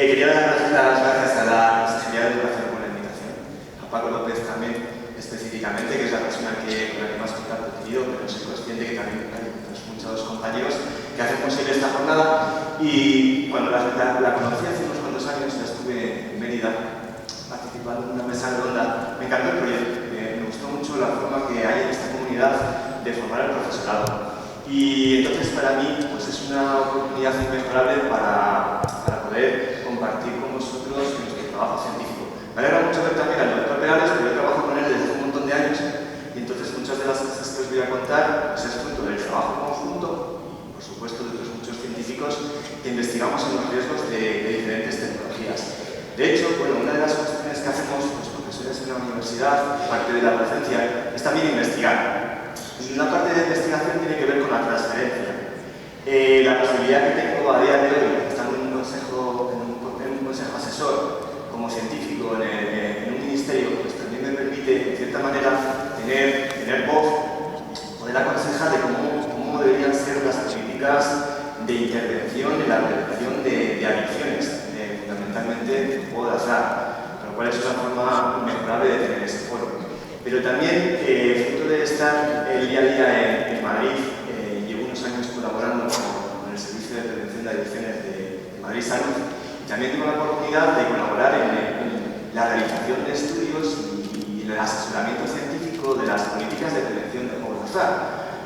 Quería dar las gracias a la Consejería de Educación por la invitación, a Paco López también específicamente, que es la persona con la que más contacto he tenido, pero soy consciente que también hay muchos compañeros que hacen posible esta jornada. Y cuando la conocí hace unos cuantos años, ya estuve en Mérida participando en una mesa redonda. Me encantó el proyecto, me gustó mucho la forma que hay en esta comunidad de formar al profesorado. Y entonces para mí pues es una oportunidad inmejorable para poder compartir con vosotros nuestro trabajo científico. Me alegra mucho ver también al doctor Perales, porque yo trabajo con él desde un montón de años, y entonces muchas de las cosas que os voy a contar pues es fruto del trabajo conjunto y por supuesto de otros muchos científicos que investigamos en los riesgos de diferentes tecnologías. De hecho, bueno, una de las cuestiones que hacemos los profesores en la universidad, parte de la docencia, es también investigar. Y una parte de investigación tiene que ver con la transferencia. La posibilidad que tengo a día de hoy, estando en un consejo asesor, como científico en un ministerio, pues también me permite, en cierta manera, tener voz, poder aconsejar de cómo deberían ser las políticas de intervención en la prevención de adicciones, fundamentalmente juego de azar, lo cual es una forma inmejorable de tener ese foro. Pero también, fruto de estar el día a día en Madrid, llevo unos años colaborando con el Servicio de Prevención de Adicciones de Madrid Salud, y también tengo la oportunidad de colaborar en la realización de estudios y en el asesoramiento científico de las políticas de prevención de juego de azar.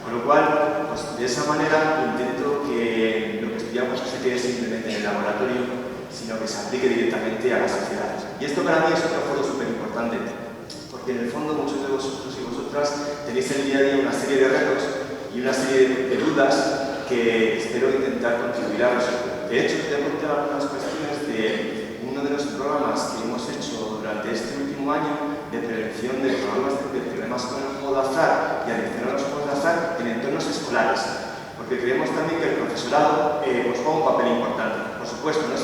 Con lo cual, pues, de esa manera intento que lo que estudiamos no se quede simplemente en el laboratorio, sino que se aplique directamente a la sociedad. Y esto para mí es otro foro súper importante, porque en el fondo muchos de vosotros y vosotras tenéis en el día a día una serie de retos y una serie de dudas que espero intentar contribuir a resolver. De hecho, os voy a contar algunas cuestiones de uno de los programas que hemos hecho durante este último año de prevención de problemas con el juego de azar y adicción a los juegos de azar en entornos escolares, porque creemos también que el profesorado os juega un papel importante. Por supuesto, no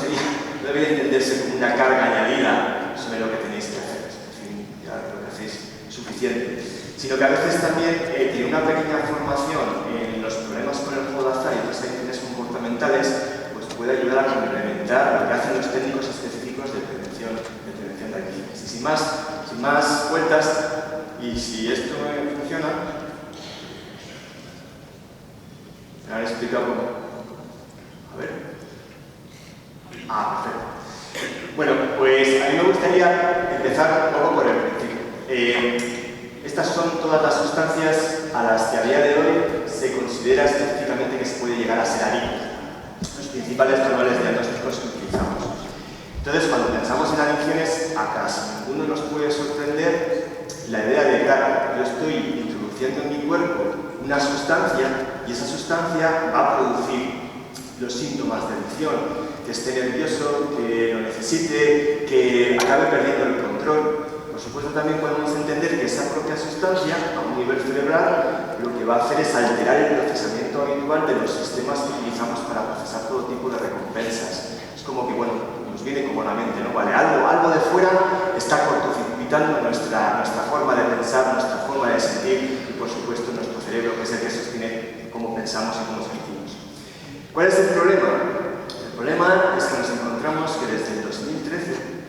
debería entenderse como una carga añadida sobre lo que tenéis que hacer. En fin, ya creo que hacéis suficiente. Sino que a veces también tiene una pequeña formación en los problemas con el juego de azar y otras adicciones comportamentales, pues puede ayudar a complementar lo que hacen los técnicos específicos de prevención de adicciones. Y sin más vueltas, y si esto funciona, me han explicado cómo. A ver. Perfecto. Bueno, pues a mí me gustaría empezar un poco por el principio. Estas son todas las sustancias a las que a día de hoy se considera específicamente que se puede llegar a ser adicto. Los principales manuales diagnósticos que utilizamos. Entonces, cuando pensamos en adicciones, a casi ninguno nos puede sorprender la idea de, claro, yo estoy introduciendo en mi cuerpo una sustancia y esa sustancia va a producir los síntomas de adicción, que esté nervioso, que lo necesite, que acabe perdiendo el control. Por supuesto, también podemos entender que esa propia sustancia, a un nivel cerebral, lo que va a hacer es alterar el procesamiento habitual de los sistemas que utilizamos para procesar todo tipo de recompensas. Es como que, bueno, nos viene como a la mente, ¿no? Vale, algo de fuera está cortocircuitando nuestra forma de pensar, nuestra forma de sentir y, por supuesto, nuestro cerebro, que es el que sostiene cómo pensamos y cómo sentimos. ¿Cuál es el problema? El problema es que nos encontramos que desde el 2013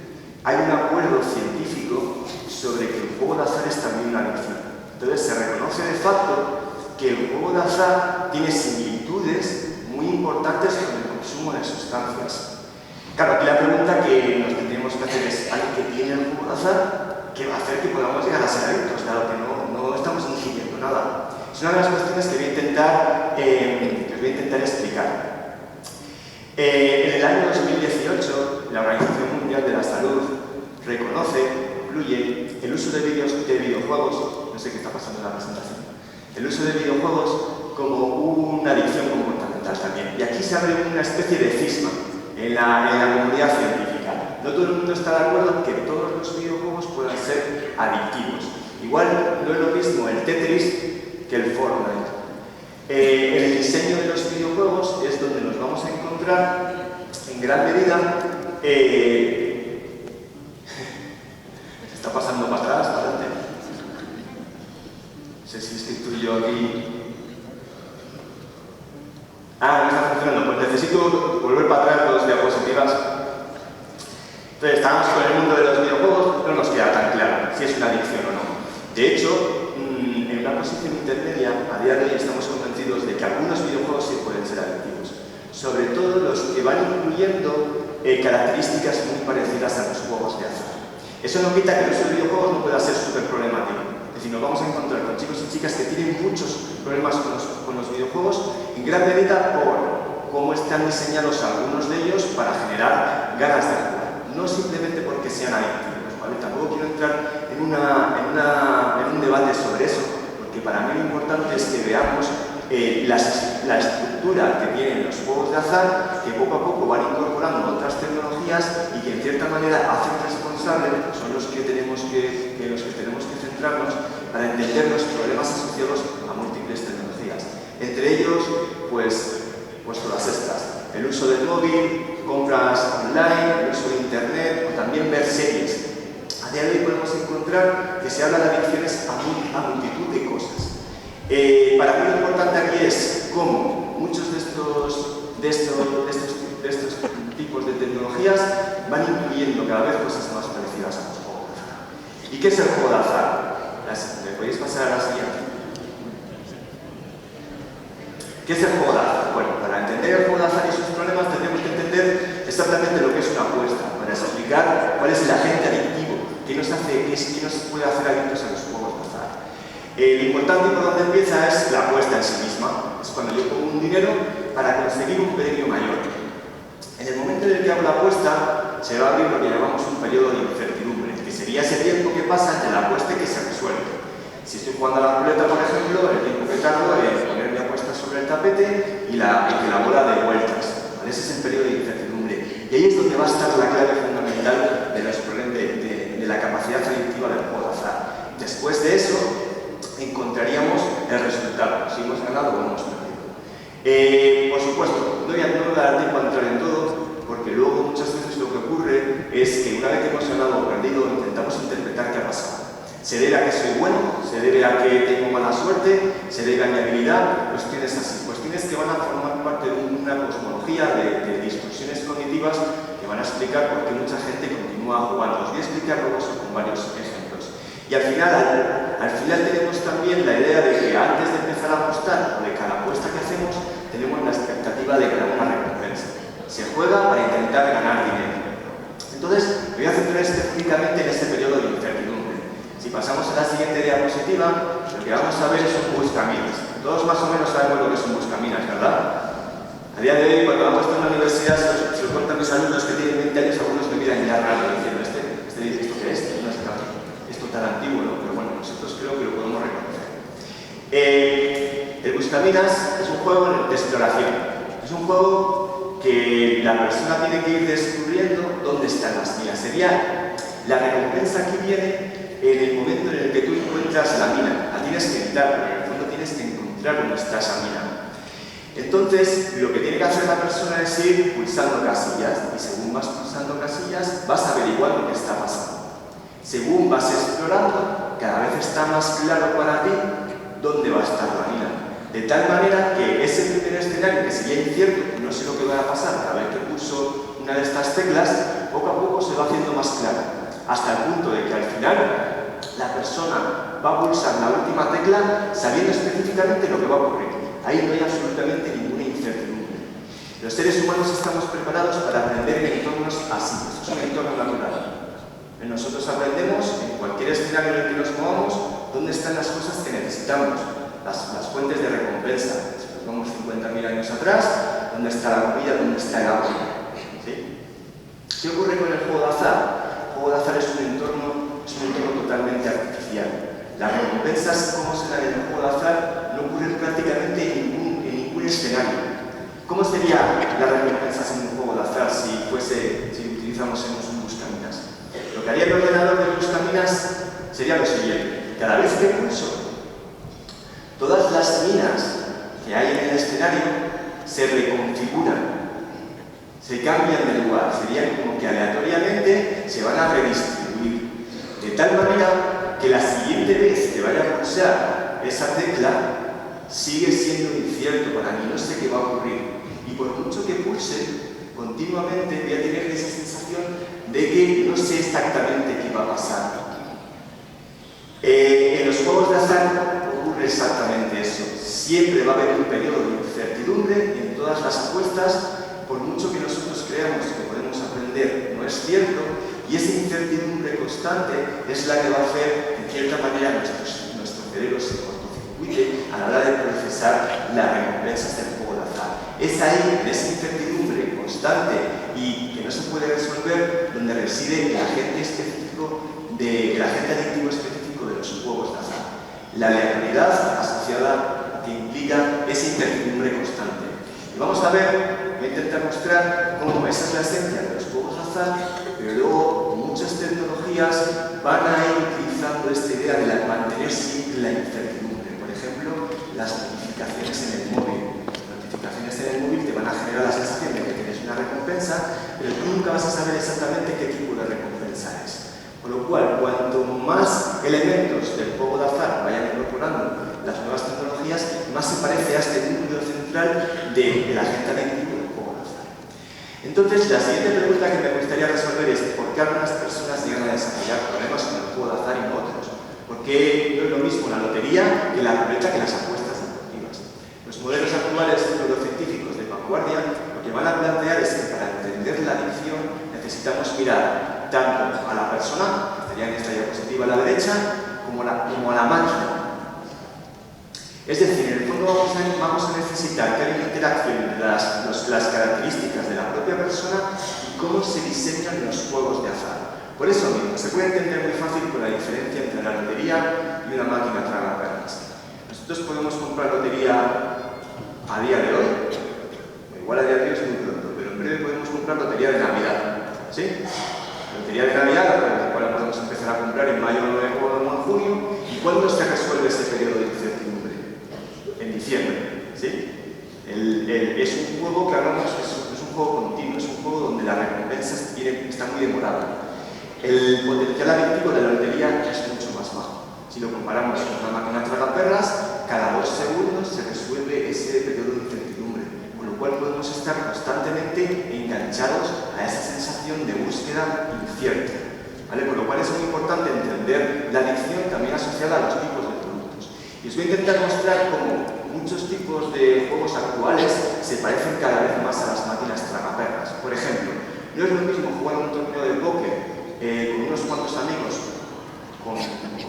hay un acuerdo científico sobre que el juego de azar es también una adicción. Entonces se reconoce de facto que el juego de azar tiene similitudes muy importantes con el consumo de sustancias. Claro, aquí la pregunta que nos tendríamos que hacer es: ¿alguien que tiene el juego de azar? ¿Qué va a hacer que podamos llegar a ser adictos? Claro que no estamos ingiriendo nada. Es una de las cuestiones que voy a intentar explicar. En el año 2018, la Organización Mundial de la Salud concluye el uso de videojuegos, no sé qué está pasando en la presentación, el uso de videojuegos como una adicción comportamental también. Y aquí se abre una especie de cisma en la comunidad científica. No todo el mundo está de acuerdo en que todos los videojuegos puedan ser adictivos. Igual no es lo mismo el Tetris que el Fortnite. El diseño de los videojuegos es donde nos vamos a encontrar en gran medida se está pasando para atrás, para adelante. No sé si es que estoy yo aquí. No está funcionando. Pues necesito volver para atrás dos diapositivas. Entonces, estamos con el mundo de los videojuegos, no nos queda tan claro si es una adicción o no. De hecho, en una posición intermedia, a día de hoy estamos convencidos de que algunos videojuegos sí pueden ser adictivos. Sobre todo los que van incluyendo características muy parecidas a los juegos de azar. Eso no quita que el uso de videojuegos no pueda ser súper problemático. Es decir, nos vamos a encontrar con chicos y chicas que tienen muchos problemas con los videojuegos, en gran medida por cómo están diseñados algunos de ellos para generar ganas de jugar. No simplemente porque sean adictivos, ¿vale? Tampoco quiero entrar en un debate sobre eso, porque para mí lo importante es que veamos la estructura que tienen los juegos de azar, que poco a poco van incorporando otras tecnologías y que en cierta manera hacen responsables, son los que tenemos que centrarnos para entender los problemas asociados a múltiples tecnologías. Entre ellos, pues todas estas. El uso del móvil, compras online, el uso de internet o también ver series. A día de hoy podemos encontrar que se habla de adicciones a multitud de cosas. Para mí lo importante aquí es cómo muchos de estos tipos de tecnologías van incluyendo cada vez cosas más parecidas a los juegos de azar. ¿Y qué es el juego de azar? ¿Me podéis pasar a la siguiente? ¿Qué es el juego de azar? Bueno, para entender el juego de azar y sus problemas tendremos que entender exactamente lo que es una apuesta, para explicar cuál es el agente adictivo, qué nos puede hacer adictos a los juegos de azar. Lo importante y por donde empieza es la apuesta en sí misma. Es cuando yo pongo un dinero para conseguir un premio mayor. En el momento en el que hago la apuesta, se va a abrir lo que llamamos un periodo de incertidumbre, que sería ese tiempo que pasa entre la apuesta y que se resuelve. Si estoy jugando a la ruleta, por ejemplo, el tiempo que tardo en poner mi apuesta sobre el tapete y que la bola dé vueltas. ¿Vale? Ese es el periodo de incertidumbre. Y ahí es donde va a estar la clave fundamental de la capacidad adictiva del juego de azar. Después de eso, encontraríamos el resultado, si hemos ganado o hemos perdido. Por supuesto, no me voy a dar tiempo a entrar en todo, porque luego muchas veces lo que ocurre es que una vez que hemos ganado o perdido, intentamos interpretar qué ha pasado. Se debe a que soy bueno, se debe a que tengo mala suerte, se debe a mi habilidad, cuestiones así, cuestiones que van a formar parte de una cosmología de distorsiones cognitivas que van a explicar por qué mucha gente continúa jugando. Os voy a explicar luego eso con varios ejemplos. Y al final tenemos también la idea de que antes de empezar a apostar o de cada apuesta que hacemos, tenemos la expectativa de ganar una recompensa. Se juega para intentar ganar dinero. Entonces, me voy a centrar específicamente en este periodo de incertidumbre. Si pasamos a la siguiente diapositiva, lo que vamos a ver son buscaminas. Todos más o menos sabemos lo que son buscaminas, ¿verdad? A día de hoy, cuando vamos a la universidad, se lo cuentan mis alumnos que tienen 20 años, algunos me miran ya raro diciendo, ¿esto qué es? No es esto tan antiguo, ¿no? Pero bueno, nosotros creo que lo podemos reconocer. El buscaminas es un juego de exploración. Es un juego que la persona tiene que ir descubriendo dónde están las minas. Sería la recompensa que viene en el momento en el que tú encuentras la mina. La tienes que evitar, pero en el fondo tienes que encontrar dónde está esa mina. Entonces, lo que tiene que hacer la persona es ir pulsando casillas, y según vas pulsando casillas, vas averiguando qué está pasando. Según vas explorando, cada vez está más claro para ti dónde va a estar la mina. De tal manera que ese primer escenario, que sería incierto, que no sé lo que va a pasar cada vez que pulso una de estas teclas, poco a poco se va haciendo más claro. Hasta el punto de que al final la persona va a pulsar la última tecla sabiendo específicamente lo que va a ocurrir. Ahí no hay absolutamente ninguna incertidumbre. Los seres humanos estamos preparados para aprender en entornos así. Esto es un entorno natural. Nosotros aprendemos en cualquier escenario en el que nos movamos dónde están las cosas que necesitamos, las fuentes de recompensa. Si nos vamos 50.000 años atrás, ¿dónde está la comida? ¿Dónde está el agua? ¿Sí? ¿Qué ocurre con el juego de azar? El juego de azar es un entorno totalmente artificial. Las recompensas, como se dan en el juego de azar, no ocurren prácticamente en ningún escenario. ¿Cómo serían las recompensas en un juego de azar si utilizásemos un buscaminas? Lo que haría el ordenador de buscaminas sería lo siguiente. Cada vez que pulso, todas las minas que hay en el escenario se reconfiguran. Se cambian de lugar, serían como que aleatoriamente se van a redistribuir. De tal manera que la siguiente vez que vaya a pulsar esa tecla sigue siendo incierto para mí, no sé qué va a ocurrir. Y por mucho que pulse, continuamente voy a tener esa sensación de que Siempre va a haber un periodo de incertidumbre en todas las apuestas, por mucho que nosotros creamos que podemos aprender, no es cierto, y esa incertidumbre constante es la que va a hacer, en cierta manera, nuestro cerebro se cortocircuite a la hora de procesar las recompensas del juego de azar. Es ahí, en esa incertidumbre constante y que no se puede resolver, donde reside el agente adictivo específico de los juegos de azar. La aleatoriedad asociada que implica esa incertidumbre constante. Y vamos a ver, voy a intentar mostrar cómo esa es la esencia de los juegos de azar, pero luego muchas tecnologías van a ir utilizando esta idea de mantener siempre la incertidumbre. Por ejemplo, las notificaciones en el móvil. Las notificaciones en el móvil te van a generar la sensación de que tienes una recompensa, pero tú nunca vas a saber exactamente qué tipo de recompensa es. Con lo cual, cuanto más elementos del juego de azar vayan incorporando las nuevas tecnologías, más se parece a este núcleo central del agente adictivo del juego de azar. Entonces, la siguiente pregunta que me gustaría resolver es ¿por qué algunas personas llegan a desarrollar problemas con el juego de azar y no otros? ¿Por qué no es lo mismo la lotería que la ruleta que las apuestas deportivas? Los modelos actuales neurocientíficos de vanguardia lo que van a plantear es que para entender la adicción necesitamos mirar tanto a la persona, que estaría en esta diapositiva a la derecha, como a la máquina. Es decir, en el fondo vamos a necesitar que haya una interacción entre las características de la propia persona y cómo se diseñan los juegos de azar. Por eso mismo, se puede entender muy fácil con la diferencia entre la lotería y una máquina tragaperras. Nosotros podemos comprar lotería a día de hoy, igual a día de hoy es muy pronto, pero en breve podemos comprar lotería de Navidad, ¿sí? Lotería de Navidad, la cual podemos empezar a comprar en mayo o en junio. ¿Y cuándo se resuelve ese periodo de incertidumbre? En diciembre, ¿sí? Es un juego que hablamos, es un juego continuo, es un juego donde la recompensa está muy demorada. El potencial adictivo de la lotería es mucho más bajo. Si lo comparamos con una máquina tragaperras, cada 2 segundos se resuelve ese periodo de incertidumbre, con lo cual podemos estar constantemente enganchados a esa sensación de búsqueda incierta, ¿vale? Con lo cual es muy importante entender la adicción también asociada a los tipos de productos. Y os voy a intentar mostrar cómo muchos tipos de juegos actuales se parecen cada vez más a las máquinas tragaperras. Por ejemplo, no es lo mismo jugar un torneo de póker con unos cuantos amigos, con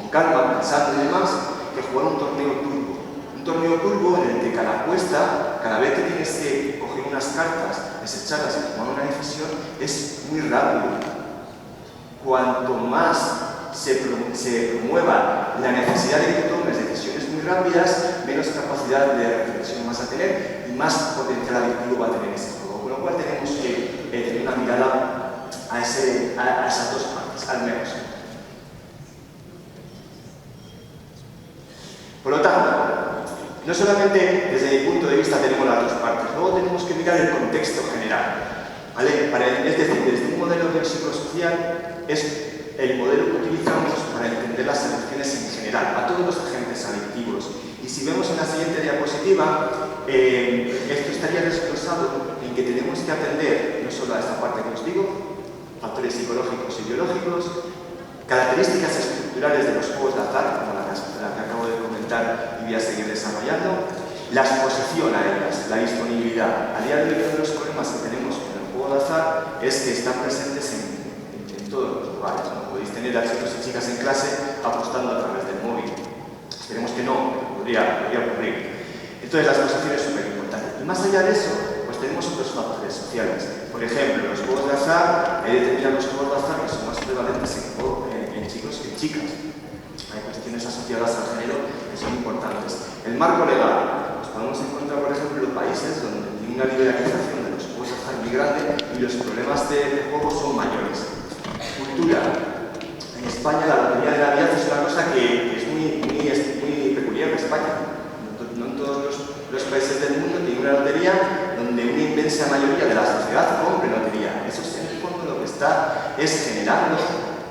calma, pensando y demás, que jugar un torneo turbo. Un torneo turbo en el que cada apuesta, cada vez que tienes que coger unas cartas, desecharlas y tomar una decisión, es muy rápido. Cuanto más se promueva la necesidad de que tomes decisiones muy rápidas, menos capacidad de reflexión vas a tener y más potencial adictivo va a tener ese juego. Con lo cual tenemos que tener una mirada a esas dos partes, al menos. Por lo tanto, no solamente desde mi punto de vista tenemos las dos partes, luego tenemos que mirar el contexto general, ¿vale? Es decir, desde un modelo biopsicosocial es el modelo que utilizamos para entender las adicciones en general, a todos los agentes adictivos. Y si vemos en la siguiente diapositiva, esto estaría desglosado en que tenemos que atender no solo a esta parte que os digo, factores psicológicos y biológicos, características estructurales de los juegos de azar, como la que acabo de comentar y voy a seguir desarrollando, la exposición a ellas, la disponibilidad. A día de hoy, uno de los problemas que tenemos con el juego de azar es que están presentes en todos los lugares, ¿no? Podéis tener a chicos y chicas en clase apostando a través del móvil. Esperemos que no, pero podría ocurrir. Entonces, la exposición es súper importante. Y más allá de eso, pues tenemos otros factores sociales. Por ejemplo, los juegos de azar, hay determinados juegos de azar que son más prevalentes en chicos que en chicas. Hay cuestiones asociadas al género que son importantes. El marco legal. Nos podemos encontrar, por ejemplo, países donde tiene una liberalización de los juegos de azar muy grande y los problemas de juego son mayores. Cultura. En España la lotería de Navidad es una cosa que es muy peculiar de España. No en todos los países del mundo tienen una lotería donde una inmensa mayoría de la sociedad compre lotería. Eso en el fondo lo que está es generando,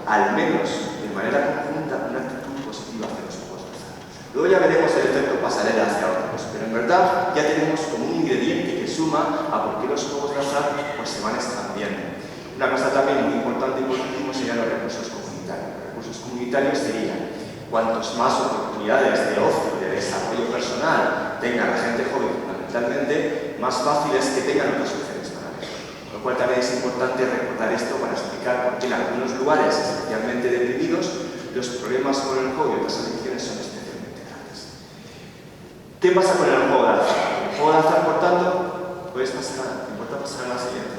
al menos de manera conjunta, una actitud positiva hacia los juegos de azar. Luego ya veremos el efecto pasarela hacia otros, pero en verdad ya tenemos como un ingrediente que suma a por qué los juegos de azar pues, se van expandiendo. Una cosa también muy importante y por último serían los recursos comunitarios. Los recursos comunitarios serían cuantos más oportunidades de ocio, de desarrollo personal tenga la gente joven fundamentalmente, más fácil es que tengan otras opciones para ver. Con lo cual también es importante recordar esto para explicar por qué en algunos lugares, especialmente deprimidos, los problemas con el juego y otras adicciones son especialmente grandes. ¿Qué pasa con el juego de azar? El juego de azar, por tanto, puedes pasar, ¿te importa pasar a la siguiente?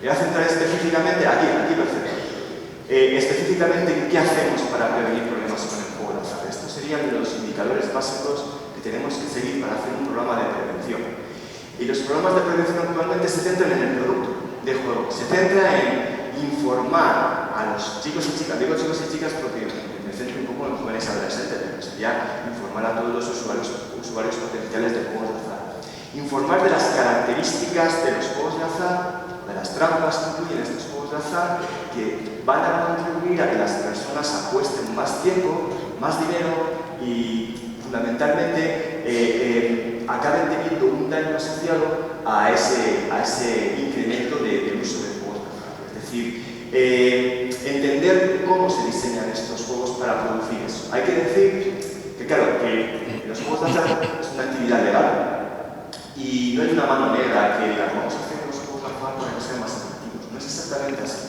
Voy a centrar específicamente, aquí perfecto. Específicamente en qué hacemos para prevenir problemas con el juego de azar. Estos serían los indicadores básicos que tenemos que seguir para hacer un programa de prevención. Y los programas de prevención actualmente se centran en el producto de juego. Se centra en informar a los chicos y chicas, digo chicos y chicas porque me centro un poco en jóvenes adolescentes, pero sería informar a todos los usuarios potenciales de juegos de azar. Informar de las características de los juegos de azar, de las trampas que incluyen estos juegos de azar, que van a contribuir a que las personas apuesten más tiempo, más dinero y fundamentalmente acaben teniendo un daño asociado a ese incremento del uso de juegos de azar. Es decir, entender cómo se diseñan estos juegos para producir eso. Hay que decir que, claro, que los juegos de azar es una actividad legal y no hay una mano negra que diga vamos a hacer los juegos de azar para que sean más efectivos. No es exactamente así.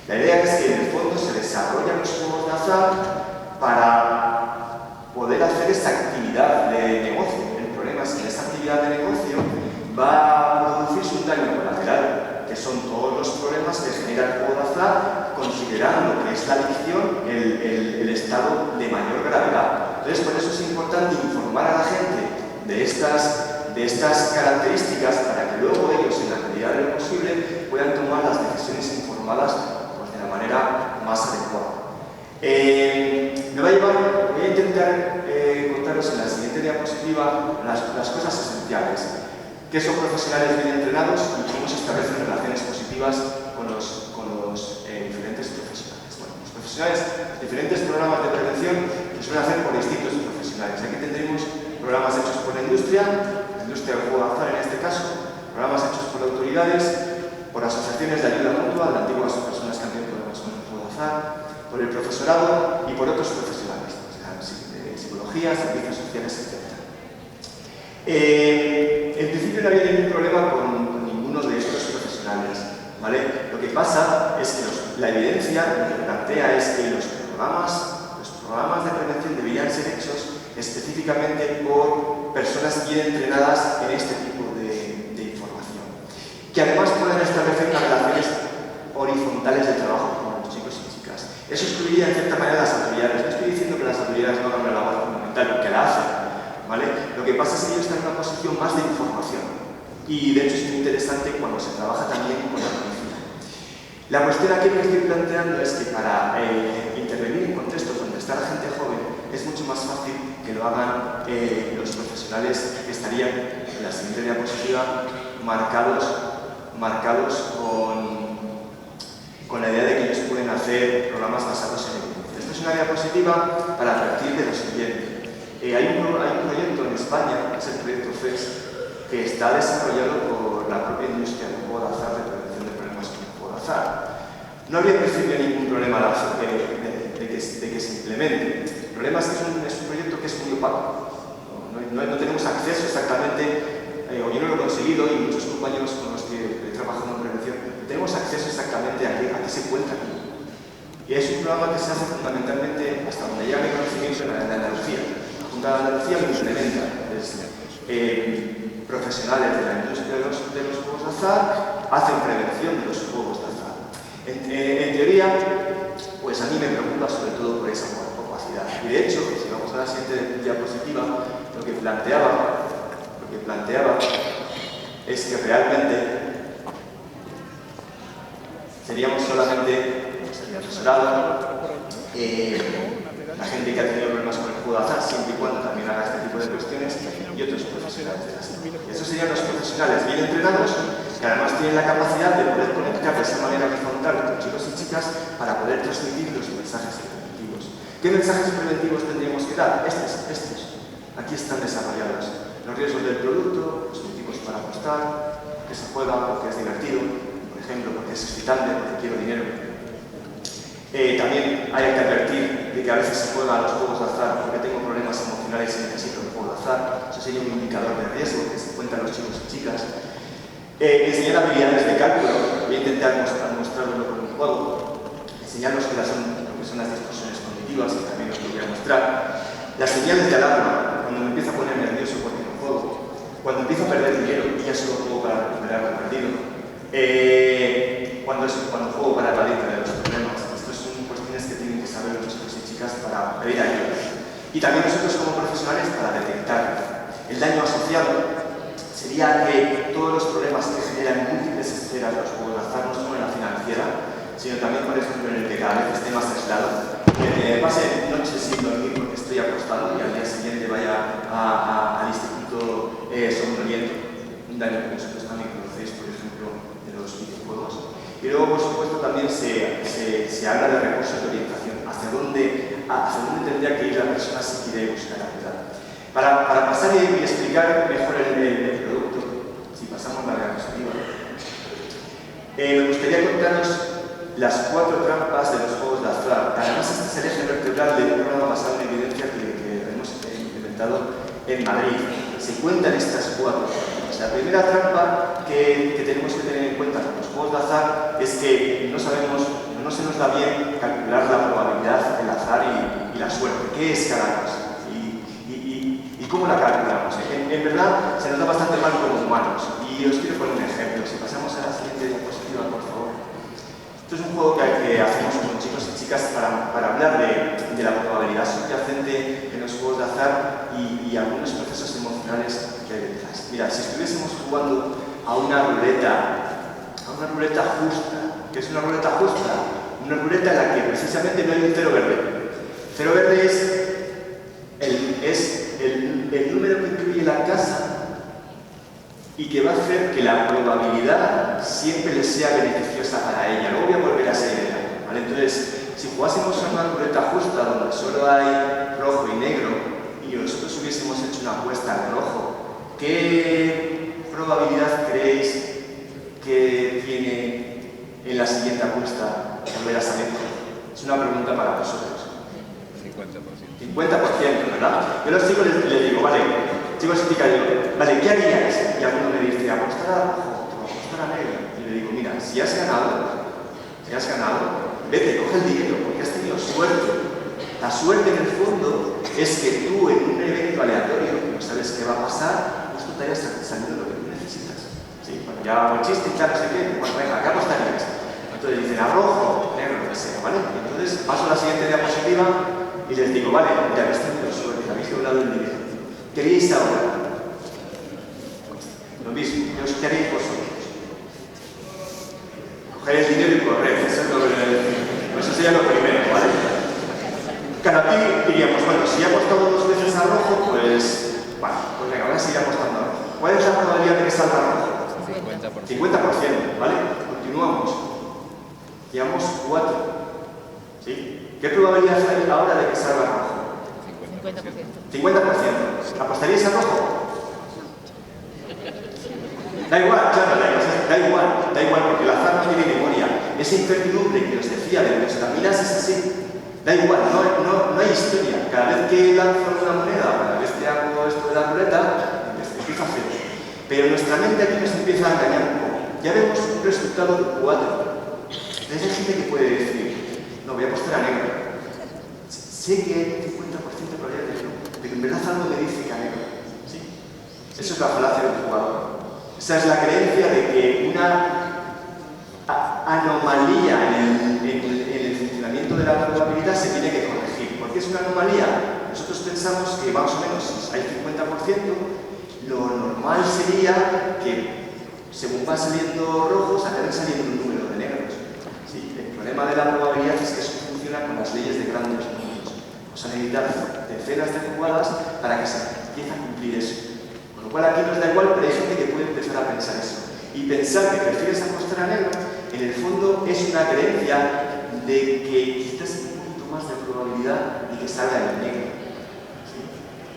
La idea es que en el fondo se desarrollan los juegos de azar para poder hacer esa actividad de negocio. El problema es que en esa actividad de negocio va a producirse un daño colateral, que son todos los problemas que genera el juego de azar, considerando que es la adicción el estado de mayor gravedad. Entonces, por eso es importante informar a la gente de estas características para que luego ellos, en la medida de lo posible, puedan tomar las decisiones informadas pues, de la manera más adecuada. Voy a intentar contaros en la siguiente diapositiva las cosas esenciales. ¿Qué son profesionales bien entrenados y cómo se establecen relaciones positivas con los diferentes profesionales? Bueno, los profesionales, los diferentes programas de prevención se suelen hacer por distintos profesionales. Aquí tendremos programas hechos por la industria del juego de azar en este caso, programas hechos por autoridades, por asociaciones de ayuda mutua, de antiguas personas que han tenido problemas con el juego de azar, por el profesorado y por otros profesionales, de psicología, servicios sociales, etc. En principio no había ningún problema con ninguno de estos profesionales, ¿vale? Lo que pasa es que la evidencia lo que plantea es que los programas de prevención deberían ser hechos específicamente por personas bien entrenadas en este tipo de información, que además pueden establecer unas relaciones horizontales de trabajo con los chicos y chicas. Eso excluiría en cierta manera a las autoridades. No estoy diciendo que las autoridades no hagan una labor fundamental, que la hacen, ¿vale? Lo que pasa es que ellos están en una posición más de información y de hecho es muy interesante cuando se trabaja también con la policía. La cuestión aquí que estoy planteando es que para intervenir en contextos donde está la gente joven es mucho más fácil que lo hagan los profesionales que estarían en la siguiente diapositiva marcados con la idea de que ellos pueden hacer programas basados en evidencia. Esta es una diapositiva para advertir de lo siguiente. Hay un proyecto en España, que es el proyecto FES, que está desarrollado por la propia industria del juego de azar, de prevención de problemas con el juego de azar. No habría en principio ningún problema de que se implemente. El problema es que es un proyecto que es muy opaco. No tenemos acceso exactamente, o yo no lo he conseguido, y muchos compañeros con los que he trabajado en prevención, tenemos acceso exactamente a qué se cuenta aquí. Y es un programa que se hace fundamentalmente, hasta donde llega mi conocimiento, en Andalucía. La Junta de Andalucía lo implementa. Profesionales de la industria de los juegos de azar hacen prevención de los juegos de azar. En teoría, pues a mí me preocupa sobre todo por esa opacidad. Y de hecho, si vamos a la siguiente diapositiva, lo que planteaba es que realmente seríamos solamente el asesorado, la gente que ha tenido problemas con el juego de azar, siempre y cuando también haga este tipo de cuestiones, y otros profesionales de la salud. Esos serían los profesionales bien entrenados, que además tienen la capacidad de poder conectar de esa manera horizontal con chicos y chicas para poder transmitir los mensajes preventivos. ¿Qué mensajes preventivos tendríamos que dar? Estos. Aquí están desarrollados. Los riesgos del producto, los motivos para apostar, porque se juega, porque es divertido, por ejemplo, porque es excitante, porque quiero dinero. También hay que advertir de que a veces se juega a los juegos de azar porque tengo problemas emocionales y necesito el juego de azar. Eso sería un indicador de riesgo que se cuentan los chicos y chicas. Enseñar habilidades de cálculo. Voy a intentar mostrarlo con un juego. Enseñar lo que son las distorsiones cognitivas, que también os lo voy a mostrar. Las señales de alarma, cuando me empiezo a poner nervioso porque no juego. Cuando empiezo a perder dinero y ya solo juego para recuperar lo perdido. Cuando juego para evadirme de los problemas. Estas son cuestiones que tienen que saber los chicos y chicas para pedir ayuda. Y también nosotros como profesionales para detectar. El daño asociado sería que todos los problemas que generan múltiples esferas los juegos de azar, no solo en la financiera, sino también, por ejemplo, en el que cada vez esté más aislado, que me pase noches sin dormir porque estoy acostado y al día siguiente vaya al instituto somnoliento. Un daño que vosotros también conocéis, por ejemplo, de los videojuegos. Y luego, por supuesto, también se habla de recursos de orientación, hacia dónde tendría que ir la persona si quiere buscar ayuda. Para pasar y explicar mejor el producto, si pasamos la diapositiva, me gustaría contaros las 4 trampas de los juegos de azar. Además, este es el eje vertebral de un programa basado en evidencia que hemos implementado en Madrid. Se cuentan estas 4 trampas. La primera trampa que tenemos que tener en cuenta con los juegos de azar es que no se nos da bien calcular la probabilidad, el azar y la suerte. ¿Qué es cada cosa? ¿Y cómo la calculamos? En verdad, se nos da bastante mal como humanos. Y os quiero poner un ejemplo. Si pasamos a la siguiente diapositiva, por favor. Esto es un juego que hacemos con chicos y chicas para hablar de la probabilidad subyacente en los juegos de azar y algunos procesos emocionales que hay detrás. Mira, si estuviésemos jugando a una ruleta justa, ¿qué es una ruleta justa? Una ruleta en la que precisamente no hay un cero verde. Cero verde es el número que incluye la casa y que va a hacer que la probabilidad siempre le sea beneficiosa para ella. Luego voy a volver a esa idea, ¿vale? Entonces, si jugásemos a una ruleta justa donde solo hay rojo y negro y nosotros hubiésemos hecho una apuesta al rojo, ¿qué probabilidad creéis que tiene en la siguiente apuesta volver a salir? Es una pregunta para vosotros. 50%, ¿verdad? Yo a los chicos les digo, vale, chicos y chicas, digo, vale, ¿qué haríais? Y alguno me dice, apostar a rojo, apostar a negro. Y le digo, mira, si has ganado, vete, coge el dinero, porque has tenido suerte. La suerte, en el fondo, es que tú, en un evento aleatorio, que no sabes qué va a pasar, justo te hayas salido lo que tú necesitas. ¿Sí? Bueno, ya hago el chiste y tal, no sé qué, bueno, venga, ¿qué apostarías? Entonces dicen, a rojo, negro, lo que sea, ¿vale? Entonces paso a la siguiente diapositiva y les digo, vale, ya habéis tenido suerte, habéis logrado el dinero. ¿Qué haréis ahora? Lo mismo, ¿qué haréis vosotros? Coger el dinero y correr, eso sería lo primero, ¿vale? Claro, aquí diríamos, bueno, si he apostado 2 veces a rojo, pues, bueno, pues venga, ahora sí apostando a rojo. ¿Cuál es la probabilidad de que salga rojo? 50%, ¿vale? Continuamos. Llevamos 4. ¿Sí? ¿Qué probabilidad hay ahora de que salga rojo? 50%. ¿Apostaríais a rojo? Da igual, claro, da igual, porque el azar no tiene memoria. Esa incertidumbre que os decía de las vitaminas es así. Da igual, no hay historia. Cada vez que lanzo una moneda, cada vez que hago esto de la ruleta, empiezo a hacer. Pero nuestra mente aquí nos empieza a engañar un poco. Ya vemos un resultado de 4. Entonces hay gente que puede decir, no, voy a apostar a negro. Sé que hay 50% de probabilidad de negro, pero en verdad algo me dice que a negro. ¿Sí? Eso es la falacia del jugador. Esa es la creencia de que una anomalía en el funcionamiento de la probabilidad se tiene que corregir. ¿Por qué es una anomalía? Nosotros pensamos que más o menos si hay 50%, lo normal sería que según van saliendo rojos, acaben saliendo un número de negros. ¿Sí? El problema de la probabilidad es que eso funciona con las leyes de grandes números. O sea, necesitar decenas de jugadas para que se empiece a cumplir eso. Con lo cual aquí nos da igual, pero hay gente que puede empezar a pensar eso. Y pensar que prefieres apostar a negro, en el fondo es una creencia de que quizás hay un poquito más de probabilidad de que salga el negro. ¿Sí?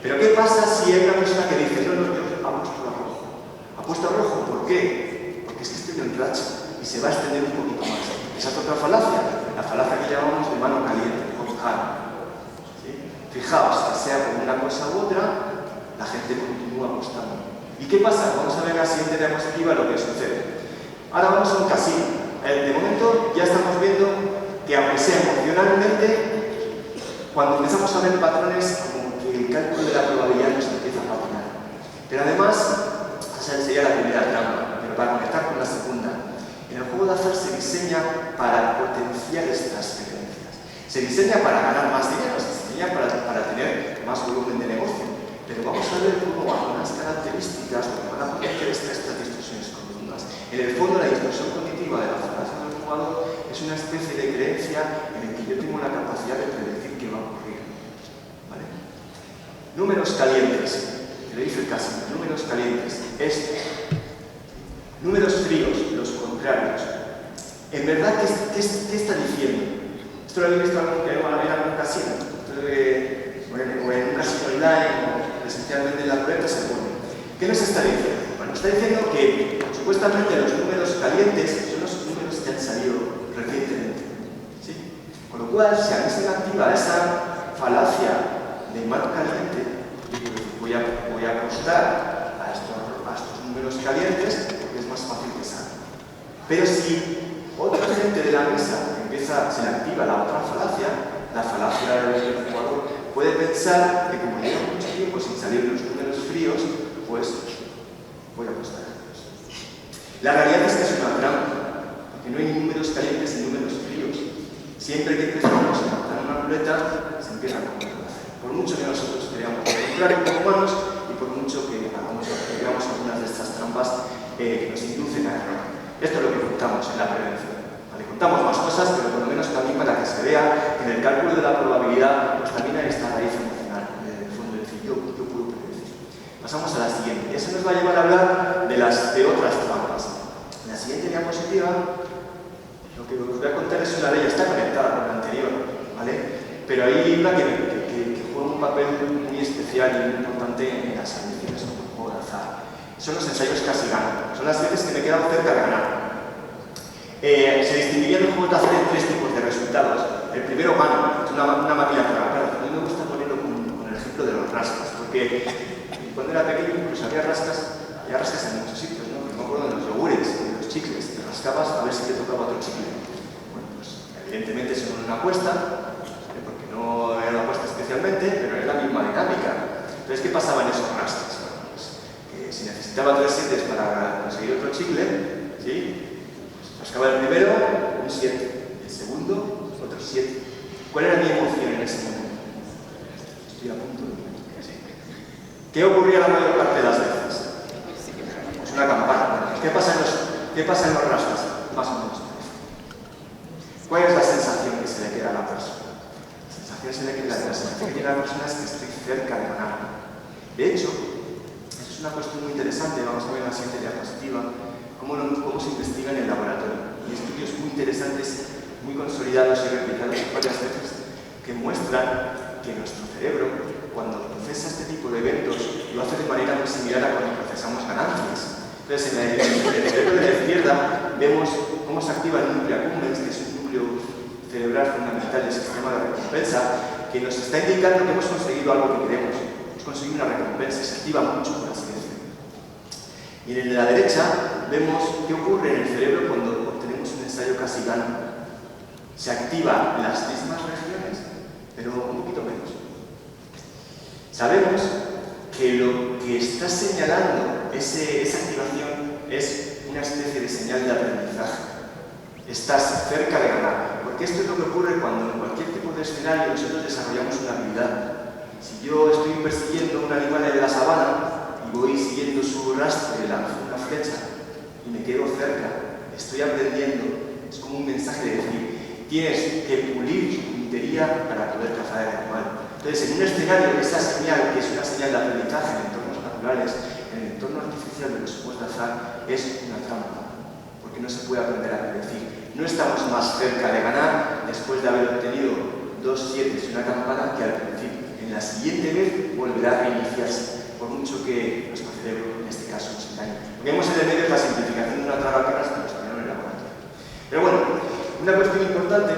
Pero ¿qué pasa si hay una persona que dice, no, yo apuesto a rojo? Apuesto a rojo, ¿por qué? Porque es que estoy en racha y se va a extender un poquito más. Esa es otra falacia, la falacia que llamamos de cosa u otra, la gente continúa apostando. ¿Y qué pasa? Vamos a ver la siguiente diapositiva lo que sucede. Ahora vamos a un casino. De momento ya estamos viendo que, aunque sea emocionalmente, cuando empezamos a ver patrones, como que el cálculo de la probabilidad nos empieza a patinar. Pero además, esa sería la primera trampa, pero para conectar con la segunda. En el juego de azar se diseña para potenciar estas creencias. Se diseña para ganar más dinero, se diseña para tener más volumen de negocio. Pero vamos a ver cómo algunas características que van a potenciar estas distorsiones cognitivas. En el fondo, la distorsión cognitiva de la falacia del jugador es una especie de creencia en la que yo tengo la capacidad de predecir qué va a ocurrir. ¿Vale? Números calientes. Le dice el casino, números calientes. Números fríos, los contrarios. En verdad, ¿qué está diciendo? Esto lo habéis visto en algún casino. O en un casino online, o presencialmente en la ruleta se pone. ¿Qué nos está diciendo? Bueno, está diciendo que supuestamente los números calientes son los números que han salido recientemente. ¿Sí? Con lo cual, si a mí se me activa esa falacia de mano caliente, voy a apostar a estos números calientes porque es más fácil que salga. Pero si otra gente de la mesa se le activa la otra falacia, la falacia del jugador, puede pensar que como lleva mucho tiempo sin salir los números fríos, pues voy a apostar a ellos. La realidad es que es una trampa, porque no hay números calientes ni números fríos. Siempre que empezamos a montar una ruleta, se empieza a complicar. Por mucho que nosotros creamos lo contrario como humanos y por mucho que hagamos algunas de estas trampas que nos inducen a error. Esto es lo que contamos en la prevención. ¿Vale? Contamos más cosas, pero por lo menos también para que se vea que en el cálculo de la probabilidad pues también hay esta raíz emocional, de fondo de decir, yo puedo predecir. Pasamos a la siguiente. Eso nos va a llevar a hablar de otras trampas. En la siguiente diapositiva, lo que os voy a contar es una de ellas, está conectada con la anterior, ¿vale? Pero hay una que juega un papel muy especial y muy importante en las adicciones como el juego de azar. Son los ensayos casi gano. Son las veces que me he quedado cerca de ganar. Se distinguirían los juegos de azar en tres tipos de resultados. El primero, mano, es una máquina para ganar. A mí me gusta ponerlo con el ejemplo de los rascas, porque cuando era pequeño pues había rascas en muchos sitios, ¿no? Me acuerdo de los yogures, de los chicles, te rascabas a ver si te tocaba otro chicle. Bueno, pues evidentemente eso no es una apuesta, porque no era una apuesta especialmente, pero era la misma dinámica. Entonces, ¿qué pasaba en esos rascas? Bueno, pues que si necesitaba 3 7 para conseguir otro chicle, ¿sí? Pues rascaba el primero, un 7, el segundo, otro 7. ¿Cuál era mi emoción en ese momento? Estoy a punto de... ¿Qué ocurría la mayor parte de las veces? Pues una campana. ¿Qué pasa en los rascas? Más o menos. ¿Cuál es la sensación que se le queda a la persona? La sensación que tiene la persona es que estoy cerca de ganar. De hecho, eso es una cuestión muy interesante. Vamos a ver en la siguiente diapositiva cómo se investiga en el laboratorio. Hay estudios muy interesantes, muy consolidados y replicados varias veces que muestran que nuestro cerebro, cuando procesa este tipo de eventos, lo hace de manera muy similar a cuando procesamos ganancias. Entonces, en el cerebro de la izquierda vemos cómo se activa el núcleo accumbens, que es un núcleo cerebral fundamental del sistema de recompensa, que nos está indicando que hemos conseguido algo que queremos. Hemos conseguido una recompensa, se activa mucho, por así decirlo. Y en el de la derecha vemos qué ocurre en el cerebro cuando obtenemos un ensayo casi gano. Se activan las mismas regiones, pero un poquito menos. Sabemos que lo que está señalando esa activación es una especie de señal de aprendizaje. Estás cerca de ganar. Porque esto es lo que ocurre cuando en cualquier tipo de escenario nosotros desarrollamos una habilidad. Si yo estoy persiguiendo un animal en la sabana y voy siguiendo su rastro y lanzo una flecha y me quedo cerca, estoy aprendiendo. Es como un mensaje de decir, tienes que pulir tu puntería para poder cazar el animal. Entonces, en un escenario, esa señal, que es una señal de aprendizaje en entornos naturales, en el entorno artificial de los juegos de azar, es una trampa, porque no se puede aprender a predecir. No estamos más cerca de ganar después de haber obtenido 2 7 y una campana que al principio. En la siguiente vez volverá a reiniciarse, por mucho que nuestro cerebro, en este caso, nos engañe. Lo que vemos en el medio es la simplificación de una tragaperras que nos enseñaron en el laboratorio. Pero bueno, una cuestión importante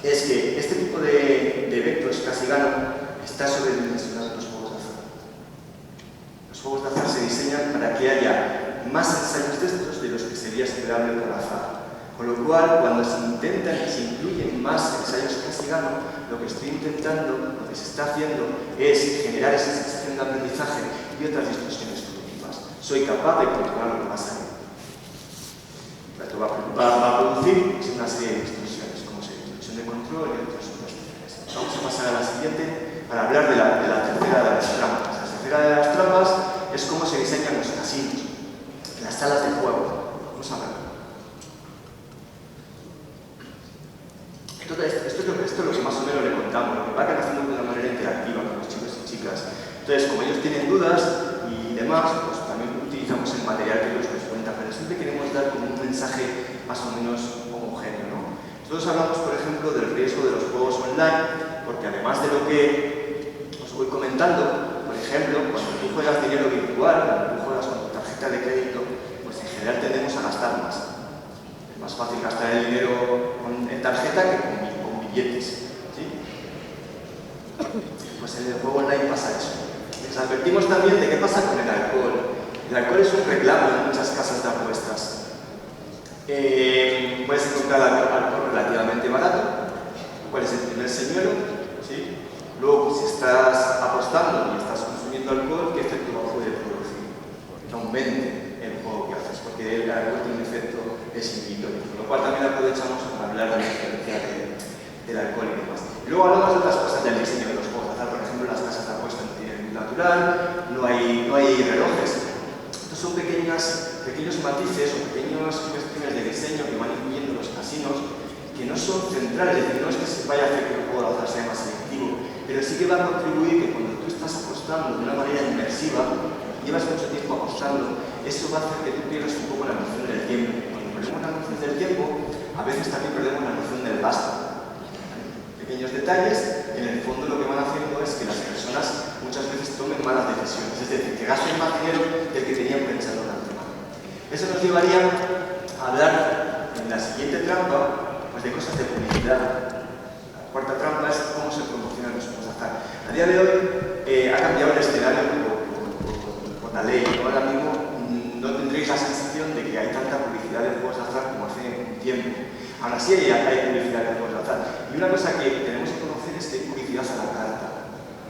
es que este tipo de eventos casi gano está sobredimensionado en los juegos juegos de azar se diseñan para que haya más ensayos de estos de los que sería esperable por azar. Con lo cual, cuando se intentan y se incluyen más ensayos casi gano, lo que estoy intentando, lo que se está haciendo, es generar esa sensación de aprendizaje y otras distorsiones cognitivas. Soy capaz de controlar lo que va a salir. Esto va a producir una serie de distorsiones, como distorsión de control y otras distorsiones. Vamos a pasar a la siguiente para hablar de la tercera de las trampas. La tercera de las trampas es cómo se diseñan los casinos, las salas de juego. Vamos a ver. Esto es lo que más o menos le contamos, lo que va a hacemos de una manera interactiva con los chicos y chicas. Entonces, como ellos tienen dudas y demás, pues también utilizamos el material que ellos nos cuentan, pero siempre queremos dar como un mensaje más o menos homogéneo, ¿no? Nosotros hablamos, por ejemplo, del riesgo de los juegos online, porque además de lo que os voy comentando, por ejemplo, cuando tú juegas dinero virtual, cuando tú juegas con tu tarjeta de crédito, pues en general tendemos a gastar más. Es más fácil gastar el dinero en tarjeta que con billetes, ¿sí? Pues en el juego online pasa eso. Les advertimos también de qué pasa con el alcohol. El alcohol es un reclamo en muchas casas de apuestas. Puedes encontrar alcohol relativamente barato. ¿Cuál es el primer señuelo? ¿Sí? Luego, si estás apostando y estás consumiendo alcohol, ¿qué efecto puede producir? Que aumente el juego que haces, porque el alcohol tiene un efecto desinhibitorio. Con lo cual también aprovechamos para hablar de la diferencia del alcohol y demás. Luego hablamos de otras cosas del diseño de los juegos de azar. Por ejemplo, las casas de apuesta no tienen luz natural, no hay relojes. Estos son pequeños matices o pequeñas cuestiones de diseño que van incluyendo los casinos, que no son centrales, es decir, no es que se vaya a hacer que el juego de azar sea más selectivo, pero sí que va a contribuir que cuando tú estás apostando de una manera inmersiva, llevas mucho tiempo apostando, eso va a hacer que tú pierdas un poco la noción del tiempo. Cuando perdemos la noción del tiempo, a veces también perdemos la noción del gasto. Pequeños detalles, en el fondo lo que van haciendo es que las personas muchas veces tomen malas decisiones, es decir, que gasten más dinero del que tenían pensado de antemano. Eso nos llevaría a hablar en la siguiente trampa, pues de cosas de publicidad. La cuarta trampa es cómo se promocionan los juegos de azar. A día de hoy ha cambiado el escenario por la ley, ¿no? Ahora mismo no tendréis la sensación de que hay tanta publicidad de juegos de azar como hace un tiempo. Aún así hay publicidad de juegos de azar. Y una cosa que tenemos que conocer es que hay publicidad a la carta.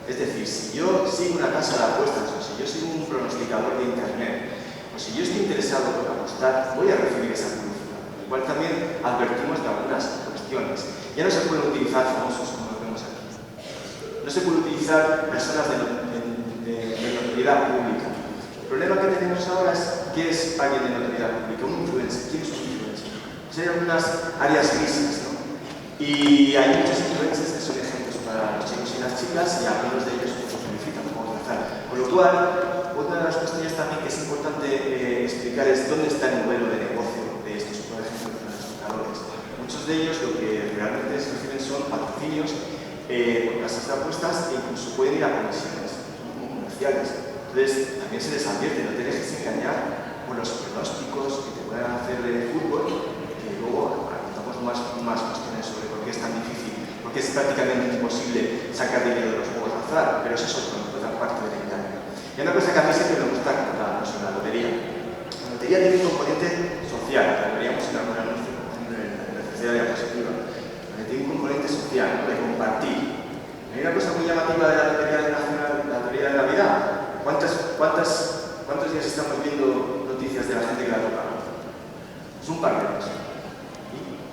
Es decir, si yo sigo una casa de apuestas, o si yo sigo un pronosticador de internet, o si yo estoy interesado en apostar, voy a recibir esa publicidad. Igual también advertimos de algunas cuestiones. Ya no se pueden utilizar famosos como lo vemos aquí. No se puede utilizar personas de notoriedad pública. El problema que tenemos ahora es ¿qué es alguien de notoriedad pública? Un influencer. ¿Quién es un influencer? Pues hay algunas áreas grises, ¿no? Y hay muchos influencers que son ejemplos para los chicos y las chicas y algunos de ellos pues, solicitan juegos de azar. Con lo cual, otra de las cuestiones también que es importante explicar es dónde está el modelo de negocio de estos, por ejemplo, de los jugadores. Muchos de ellos lo que realmente reciben son patrocinios por casas de apuestas e incluso pueden ir a comisiones comerciales. Entonces, también se les advierte, no te dejes engañar con los pronósticos que te puedan hacer de fútbol, que luego contamos más cuestiones sobre por qué es tan difícil, porque es prácticamente imposible sacar dinero de los juegos de azar, pero eso es otra parte de la dinámica. Y una cosa que a mí siempre me gusta contar sobre la lotería. La lotería tiene un componente social, que veríamos en algún anuncio, por ejemplo, en la tercera diapositiva. Tiene un componente social, ¿no? De compartir. Hay una cosa muy llamativa de la lotería nacional, la lotería de Navidad. ¿Cuántos días estamos viendo noticias de la gente que la toca? Es un par de días.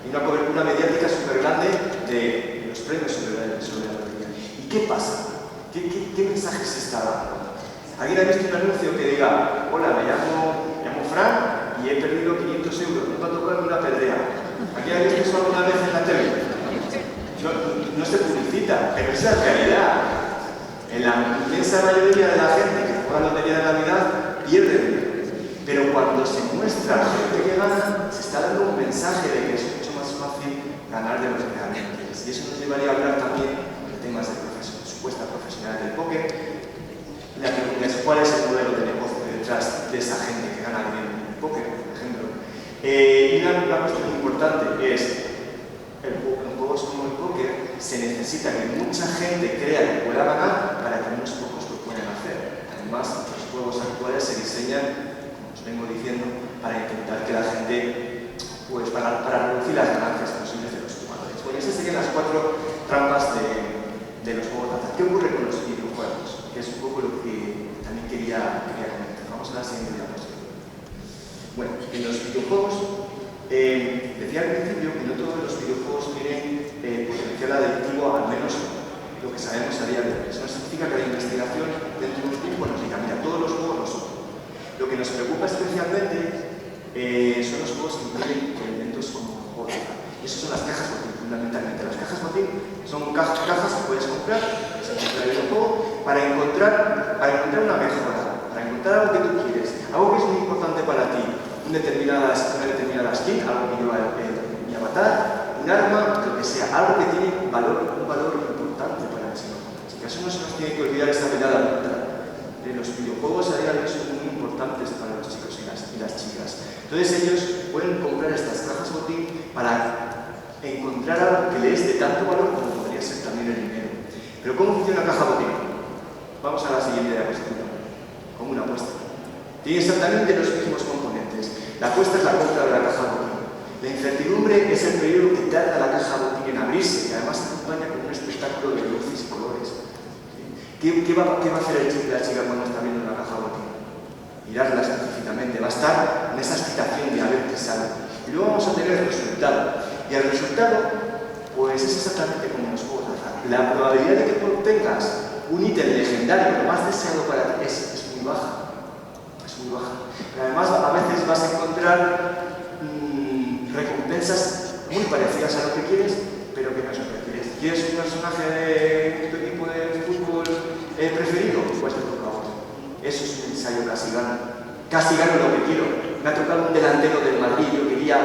Hay una cobertura mediática súper grande de los premios sobre la lotería. ¿Y qué pasa? ¿Qué mensaje se está dando? ¿Alguien ha visto un anuncio que diga hola, me llamo Fran y he perdido 500 euros, no me ha tocado ni una pedrea? ¿Alguien ha visto eso alguna vez en la tele? No se publicita, pero es la realidad. En la inmensa mayoría de la gente que juega la lotería de Navidad pierde dinero. Pero cuando se muestra gente que gana, se está dando un mensaje de que es mucho más fácil ganar de lo que realmente es. Y eso nos llevaría a hablar también de temas de supuesta profesional del póker, cuál es el modelo de negocio detrás de esa gente que gana dinero en el póker, por ejemplo. Y una cuestión importante es en juegos como el póker se necesita que mucha gente crea que pueda ganar para que unos pocos lo puedan hacer. Además, los juegos trampas de los juegos de azar. ¿Qué ocurre con los videojuegos? Que es un poco lo que también quería comentar. Vamos a la siguiente diapositiva. Bueno, en los videojuegos, decía al principio que no todos los videojuegos tienen potencial adictivo, al menos lo que sabemos a día de hoy. Eso no significa que la investigación dentro de un tiempo nos diga, mira, todos los juegos lo son. Lo que nos preocupa especialmente son los juegos que incluyen elementos como juegos de azar. Esas son las cajas botín, fundamentalmente. Las cajas botín son cajas que puedes comprar, que se compra el videojuego, para encontrar una mejora, para encontrar algo que tú quieres, algo que es muy importante para ti, una determinada skin, algo que lleva mi avatar, un arma, lo que sea, algo que tiene un valor importante para el chico. Eso no se nos tiene que olvidar esta mirada mental. Los videojuegos a día de hoy son muy importantes para los chicos y las chicas. Entonces ellos pueden comprar estas cajas botín para encontrar algo que les dé tanto valor como podría ser también el dinero. Pero ¿cómo funciona una caja botín? Vamos a la siguiente diapositiva, como una apuesta. Tiene exactamente los mismos componentes. La apuesta es la compra de la caja botín. La incertidumbre es el periodo que tarda la caja botín en abrirse, que además se acompaña con un espectáculo de luces y colores. ¿Qué va a hacer el chico y la chica cuando está viendo una caja botín? Mirarla específicamente, va a estar en esa excitación de a ver qué sale. Y luego vamos a tener el resultado. Y el resultado, pues es exactamente como en los juegos de azar. La probabilidad de que tú obtengas un ítem legendario, lo más deseado para ti, es muy baja. Es muy baja. Pero además, a veces vas a encontrar recompensas muy parecidas a lo que quieres, pero que no es lo que quieres. ¿Quieres un personaje de tu equipo de fútbol preferido? Pues te toca otro. Eso es un ensayo casi gano. Casi gano lo que quiero. Me ha tocado un delantero del Madrid, yo quería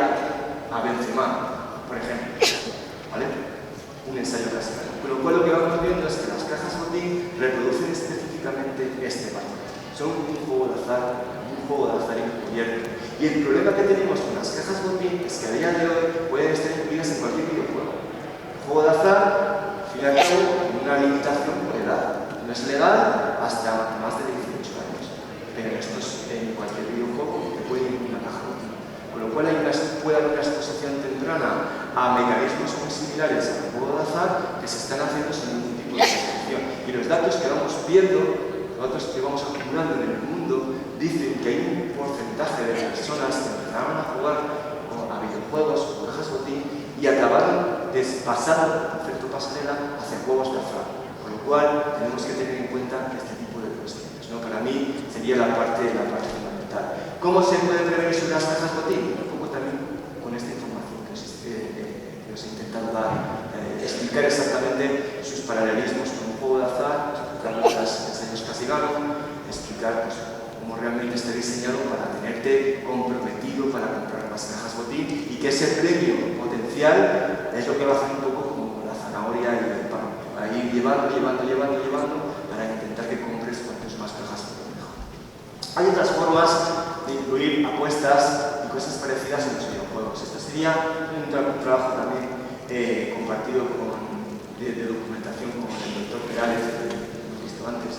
a Benzema, por ejemplo. ¿Vale? Un ensayo casi gano. Con lo cual lo que vamos viendo es que las cajas botín reproducen específicamente este patrón. Son un juego de azar encubierto. Y el problema que tenemos con las cajas botín es que a día de hoy pueden estar incluidas en cualquier videojuego. El juego de azar, al fin y al cabo, con una limitación por edad. No es legal hasta más de 18 años. Pero esto es en cualquier videojuego que puede incluir una caja botín. Con lo cual puede haber una exposición temprana a mecanismos muy similares al juego de azar que se están haciendo sin ningún tipo de exposición. Y los datos que vamos viendo, los datos que vamos acumulando en el mundo, dicen que hay un porcentaje de personas que empezaron a jugar a videojuegos o cajas botín y acabaron pasando por efecto pasarela hacia juegos de azar. Con lo cual tenemos que tener en cuenta este tipo de cuestiones, ¿no? Para mí sería la parte fundamental. ¿Cómo se puede prevenir sobre las cajas botín? Un poco también con esta información que os he intentado dar, explicar exactamente sus paralelismos con un juego de azar, explicar los ensayos casi gano, explicar pues, cómo realmente está diseñado para tenerte comprometido para comprar más cajas botín y que ese premio potencial es lo que va a hacer un poco como la zanahoria y el pan. A ir llevando para intentar que compres cuantas más cajas botín mejor. Hay otras formas de incluir apuestas y cosas parecidas en los videojuegos. Este sería un trabajo también compartido de documentación con el doctor Perales, que hemos visto antes,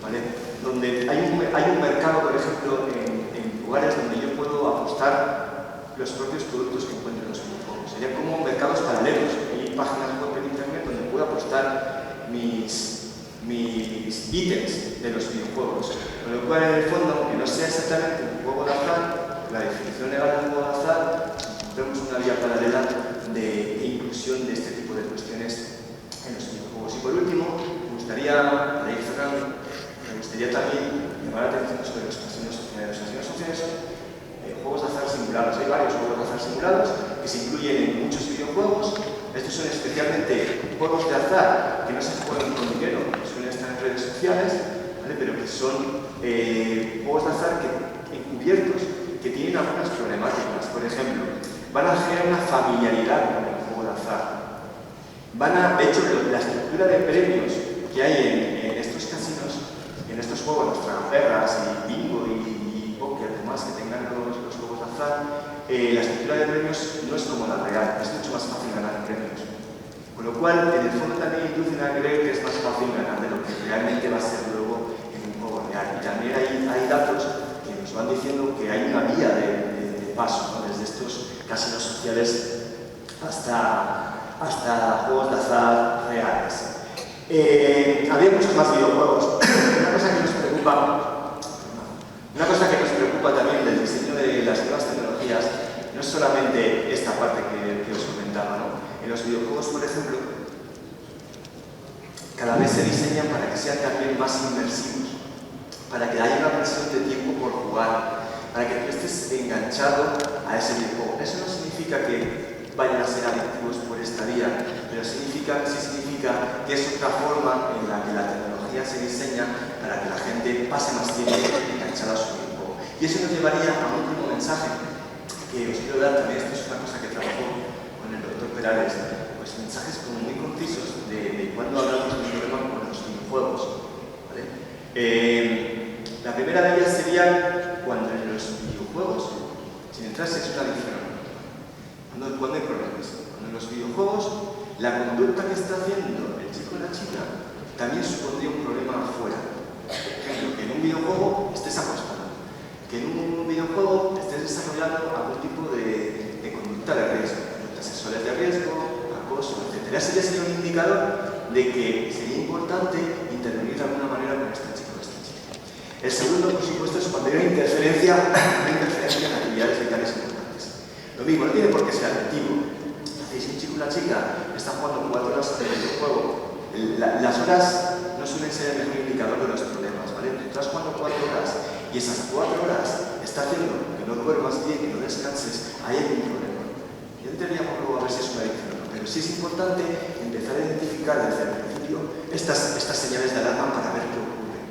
¿vale? Donde hay un mercado, por ejemplo, en lugares donde yo puedo apostar los propios productos que encuentro en los videojuegos. Serían como mercados paralelos. Hay páginas web en internet donde puedo apostar mis ítems de los videojuegos. Con lo cual, en el fondo, aunque no sea exactamente un juego de azar, la definición legal de un juego de azar, encontramos una vía paralela de inclusión de este tipo de cuestiones en los videojuegos. Y por último, me gustaría, para ir cerrando, también llamar la atención sobre los casinos sociales. Los casinos sociales son juegos de azar simulados. Hay varios juegos de azar simulados que se incluyen en muchos videojuegos. Estos son especialmente juegos de azar que no se juegan con dinero, que suelen estar en redes sociales, ¿vale? Pero que son juegos de azar encubiertos que tienen algunas problemáticas. Por ejemplo, van a generar una familiaridad con el juego de azar. De hecho, la estructura de premios que hay en estos casinos, en estos juegos, los tragaperras y bingo y póker, además que tengan los juegos de azar, la estructura de premios no es como la real, es mucho más fácil ganar premios. Con lo cual, en el fondo también inducen a creer que es más fácil ganar de lo que realmente va a ser luego en un juego real. Y también hay datos que nos van diciendo que hay una vía de paso, ¿no? Desde estos casinos sociales hasta hasta juegos de azar reales. Había muchos más videojuegos. Una cosa que nos preocupa también del diseño de las nuevas tecnologías no es solamente esta parte que os comentaba, ¿no? En los videojuegos, por ejemplo, cada vez se diseñan para que sean también más inmersivos, para que haya una presión de tiempo por jugar, para que tú estés enganchado a ese videojuego. Eso no significa que vayan a ser adictivos por esta vía, pero sí significa que es otra forma en la que la tecnología se diseña para que la gente pase más tiempo enganchada a su videojuego. Y eso nos llevaría a un último mensaje que os quiero dar también. Esto es una cosa que trabajó con el doctor Perales, pues mensajes como muy concisos de cuando hablamos de un problema con los videojuegos, ¿vale? La primera de ellas sería cuando en los videojuegos, sin entrar si es una adicción, cuando hay problemas. Cuando en los videojuegos la conducta que está haciendo el chico o la chica también supondría un problema afuera. Por ejemplo, que en un videojuego estés apostando, que en un videojuego estés desarrollando algún tipo de conducta de riesgo, conductas sexuales de riesgo, acoso, etc. Ese sería un indicador de que sería importante intervenir de alguna manera con este chico o esta chica. El segundo, por supuesto, es cuando hay una interferencia en actividades vitales importantes. Lo mismo, no tiene por qué ser adictivo. Si un chico o una chica está jugando 4 horas en el videojuego, las horas no suelen ser el mejor indicador de los problemas, ¿vale? Tú estás jugando 4 horas y esas 4 horas está haciendo que no duermas bien, que no descanses, ahí hay un problema. Ya entraríamos luego a ver si es una adicción o no, pero sí es importante empezar a identificar desde el principio estas señales de alarma para ver qué ocurre.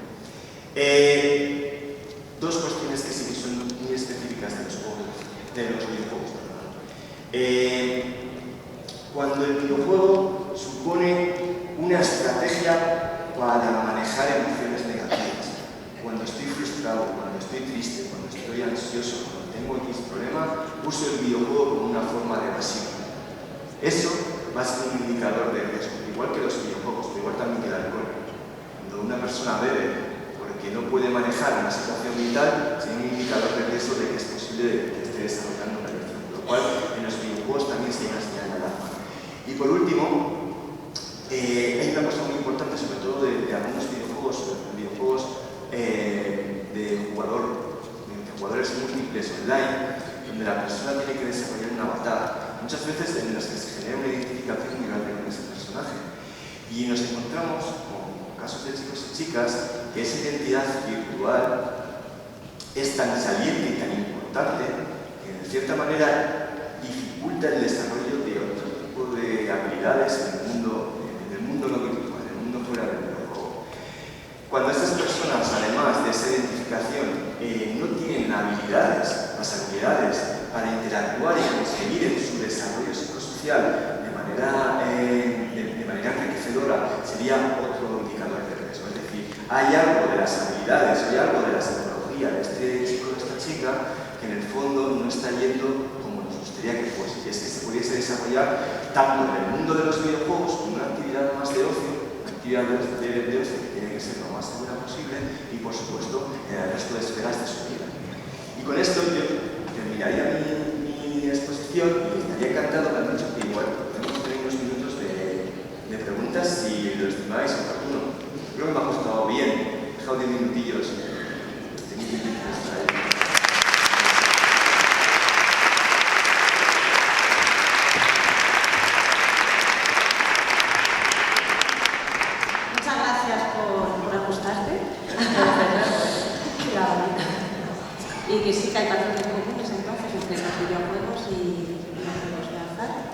Dos cuestiones que sí que son muy específicas de los videojuegos. Cuando el videojuego supone una estrategia para manejar emociones negativas, cuando estoy frustrado, cuando estoy triste, cuando estoy ansioso, cuando tengo X problema, uso el videojuego como una forma de evasión. Eso va a ser un indicador de riesgo, igual que los videojuegos, pero igual también que el alcohol. Cuando una persona bebe porque no puede manejar una situación vital, sería un indicador de riesgo de que es posible que esté desarrollando una adicción, lo cual en los videojuegos también sería una señal de alarma. Y por último, hay una cosa muy importante, sobre todo de algunos videojuegos de jugadores múltiples online, donde la persona tiene que desarrollar un avatar, muchas veces en las que se genera una identificación muy grande con ese personaje. Y nos encontramos con casos de chicos y chicas que esa identidad virtual es tan saliente y tan importante que de cierta manera dificulta el desarrollo de otro tipo de habilidades en el mundo no virtual, en el mundo fuera del videojuego. Cuando estas personas, además de esa identificación, no tienen habilidades, las habilidades para interactuar y conseguir en su desarrollo psicosocial de manera enriquecedora, sería otro indicador de riesgo. Es decir, hay algo de las habilidades, hay algo de la psicología de este chico o de esta chica que en el fondo no está yendo como nos gustaría que fuese, y es que se pudiese desarrollar tanto en el mundo de los videojuegos como una actividad más de ocio, una actividad de ocio que tiene que ser lo más segura posible, y por supuesto en el resto de esferas de su vida. Y con esto yo terminaría mi exposición y estaría encantado, me han dicho que igual podemos tener unos minutos de preguntas si lo estimáis oportuno. Creo que me ha gustado bien, he dejado 10 minutillos. Muchas gracias por ajustarte. Y que sí que hay patrones comunes entonces entre los videojuegos y los juegos de azar.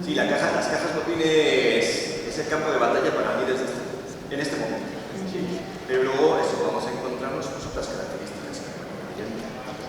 Sí, las cajas motines es el campo de batalla para mí en este momento. Sí. Pero luego eso, vamos a encontrarnos con otras características.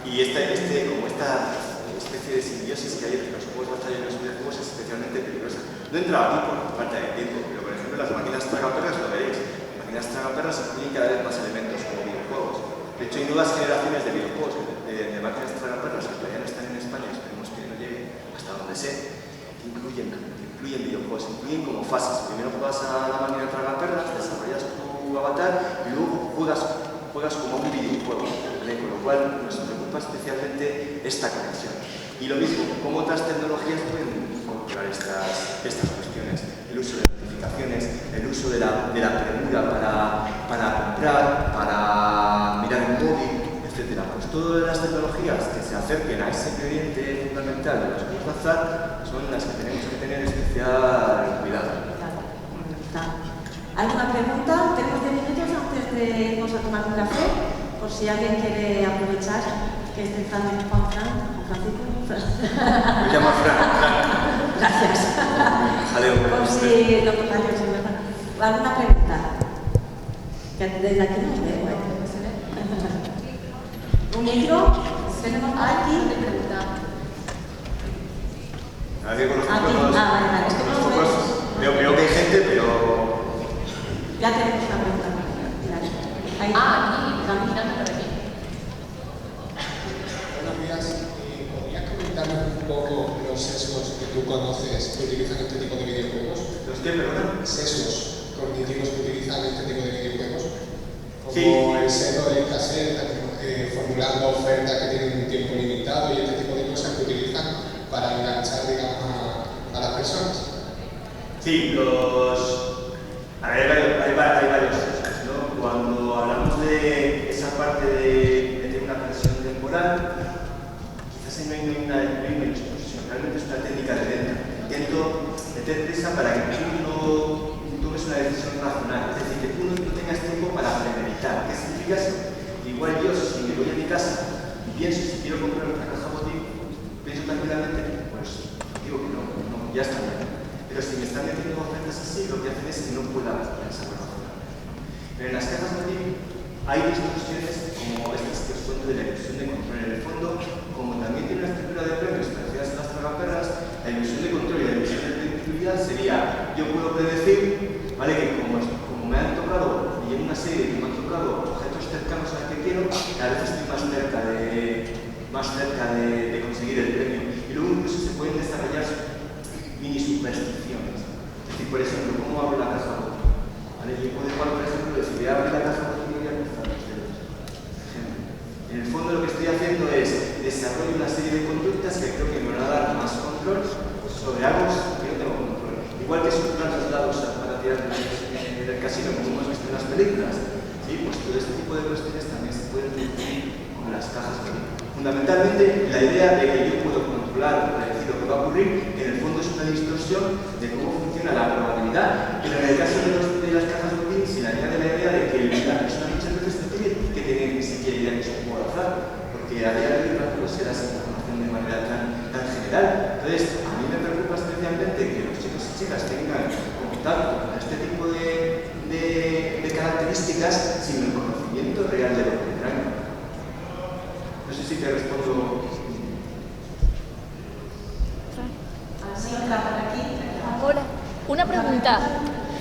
Y como esta especie de simbiosis que hay entre los juegos de batalla y los videojuegos es especialmente peligrosa. No he entrado aquí por falta de tiempo, pero por ejemplo las máquinas tragaperras lo veréis. Las máquinas tragaperras incluyen cada vez más elementos como videojuegos. De hecho, hay nuevas generaciones de videojuegos, de máquinas tragaperras que todavía no están en España, esperemos que no lleguen hasta donde sé, que incluyen videojuegos, incluyen como fases. Primero juegas a la máquina tragaperras, desarrollas tu avatar y luego juegas como un videojuego, ¿vale? Con lo cual nos preocupa especialmente esta conexión. Y lo mismo, cómo otras tecnologías pueden controlar estas cuestiones. El uso de notificaciones, el uso de la premura para comprar, para mirar un móvil, etc. Pues todas las tecnologías que se acerquen a ese ingrediente fundamental de los juegos de azar son las que tenemos que tener especial cuidado. ¿Alguna pregunta? Tenemos 10 minutos antes de irnos a tomar un café, por si alguien quiere aprovechar que esté Juan Francisco. Me llamo Fran. Gracias. Adiós. Por si lo adiós, ¿alguna pregunta? Que desde aquí no veo, ¿Un micro? Tenemos aquí. Nadie con los Aquí. Vale. Es que no los veo. Veo que hay gente, pero... Ya tenemos una pregunta. Ahí. Aquí, mirando por aquí. Buenos días. ¿Podrías comentarnos un poco los sesgos que tú conoces que utilizan este tipo de videojuegos? ¿Los qué, perdón? Sesgos cognitivos que utilizan este tipo de videojuegos. Como Sí. el sesgo del cassette, formulando ofertas que tienen un tiempo limitado y este tipo de cosas que utilizan para enganchar, digamos, a las personas. Sí, hay varios sesgos, ¿no? Cuando hablamos de esa parte de tener una presión temporal, quizás no hay una disposición, realmente es una técnica de venta. Intento meter prisa para que tú no tomes una decisión racional, es decir, que tú no tengas tiempo para premeditar. ¿Qué significa eso? Igual yo, si me voy a mi casa y pienso si quiero comprar una caja botín, pienso tranquilamente, pues digo que no, ya está bien. Pero si me están metiendo ofertas así, lo que hacen es que no pueda pensar razonablemente. Pero en las cajas botín hay distorsiones como estas que os cuento de la ilusión de control. En el fondo, como también tiene una estructura de premios parecidas a las tragaperras, la ilusión de control y la ilusión de predictibilidad sería: yo puedo predecir, ¿vale? Que como me han tocado, y en una serie que me han tocado objetos cercanos al que quiero, a veces estoy más cerca de conseguir el premio. Y luego incluso se pueden desarrollar mini supersticiones. Es decir, por ejemplo, ¿cómo abro la caja botín? ¿Vale? Yo puedo igual, por ejemplo, si voy a abrir la caja botín, voy a cruzar los dedos. En el fondo lo que estoy haciendo es desarrollar una serie de conductas que creo que me van a dar más control sobre algo que no tengo control. Igual que soplar los dados para tirar en el casino, como hemos visto en las películas. ¿Sí? Pues todo este tipo de cuestiones también se pueden repetir con las cajas botín. Fundamentalmente, la idea de que yo puedo controlar o predecir lo que va a ocurrir, en el fondo es una distorsión de cómo funciona la probabilidad. Pero en el caso de las cajas botín, se le añade la idea de que la persona muchas veces no tiene que tener ni siquiera idea de que es un juego de azar, porque a día de hoy no se da esa información de manera tan general. Entonces, a mí me preocupa especialmente que los chicos y chicas tengan contacto con este tipo de características sin el conocimiento real de lo que traen. No sé si te respondo. Así, otra por aquí. Hola. Una pregunta,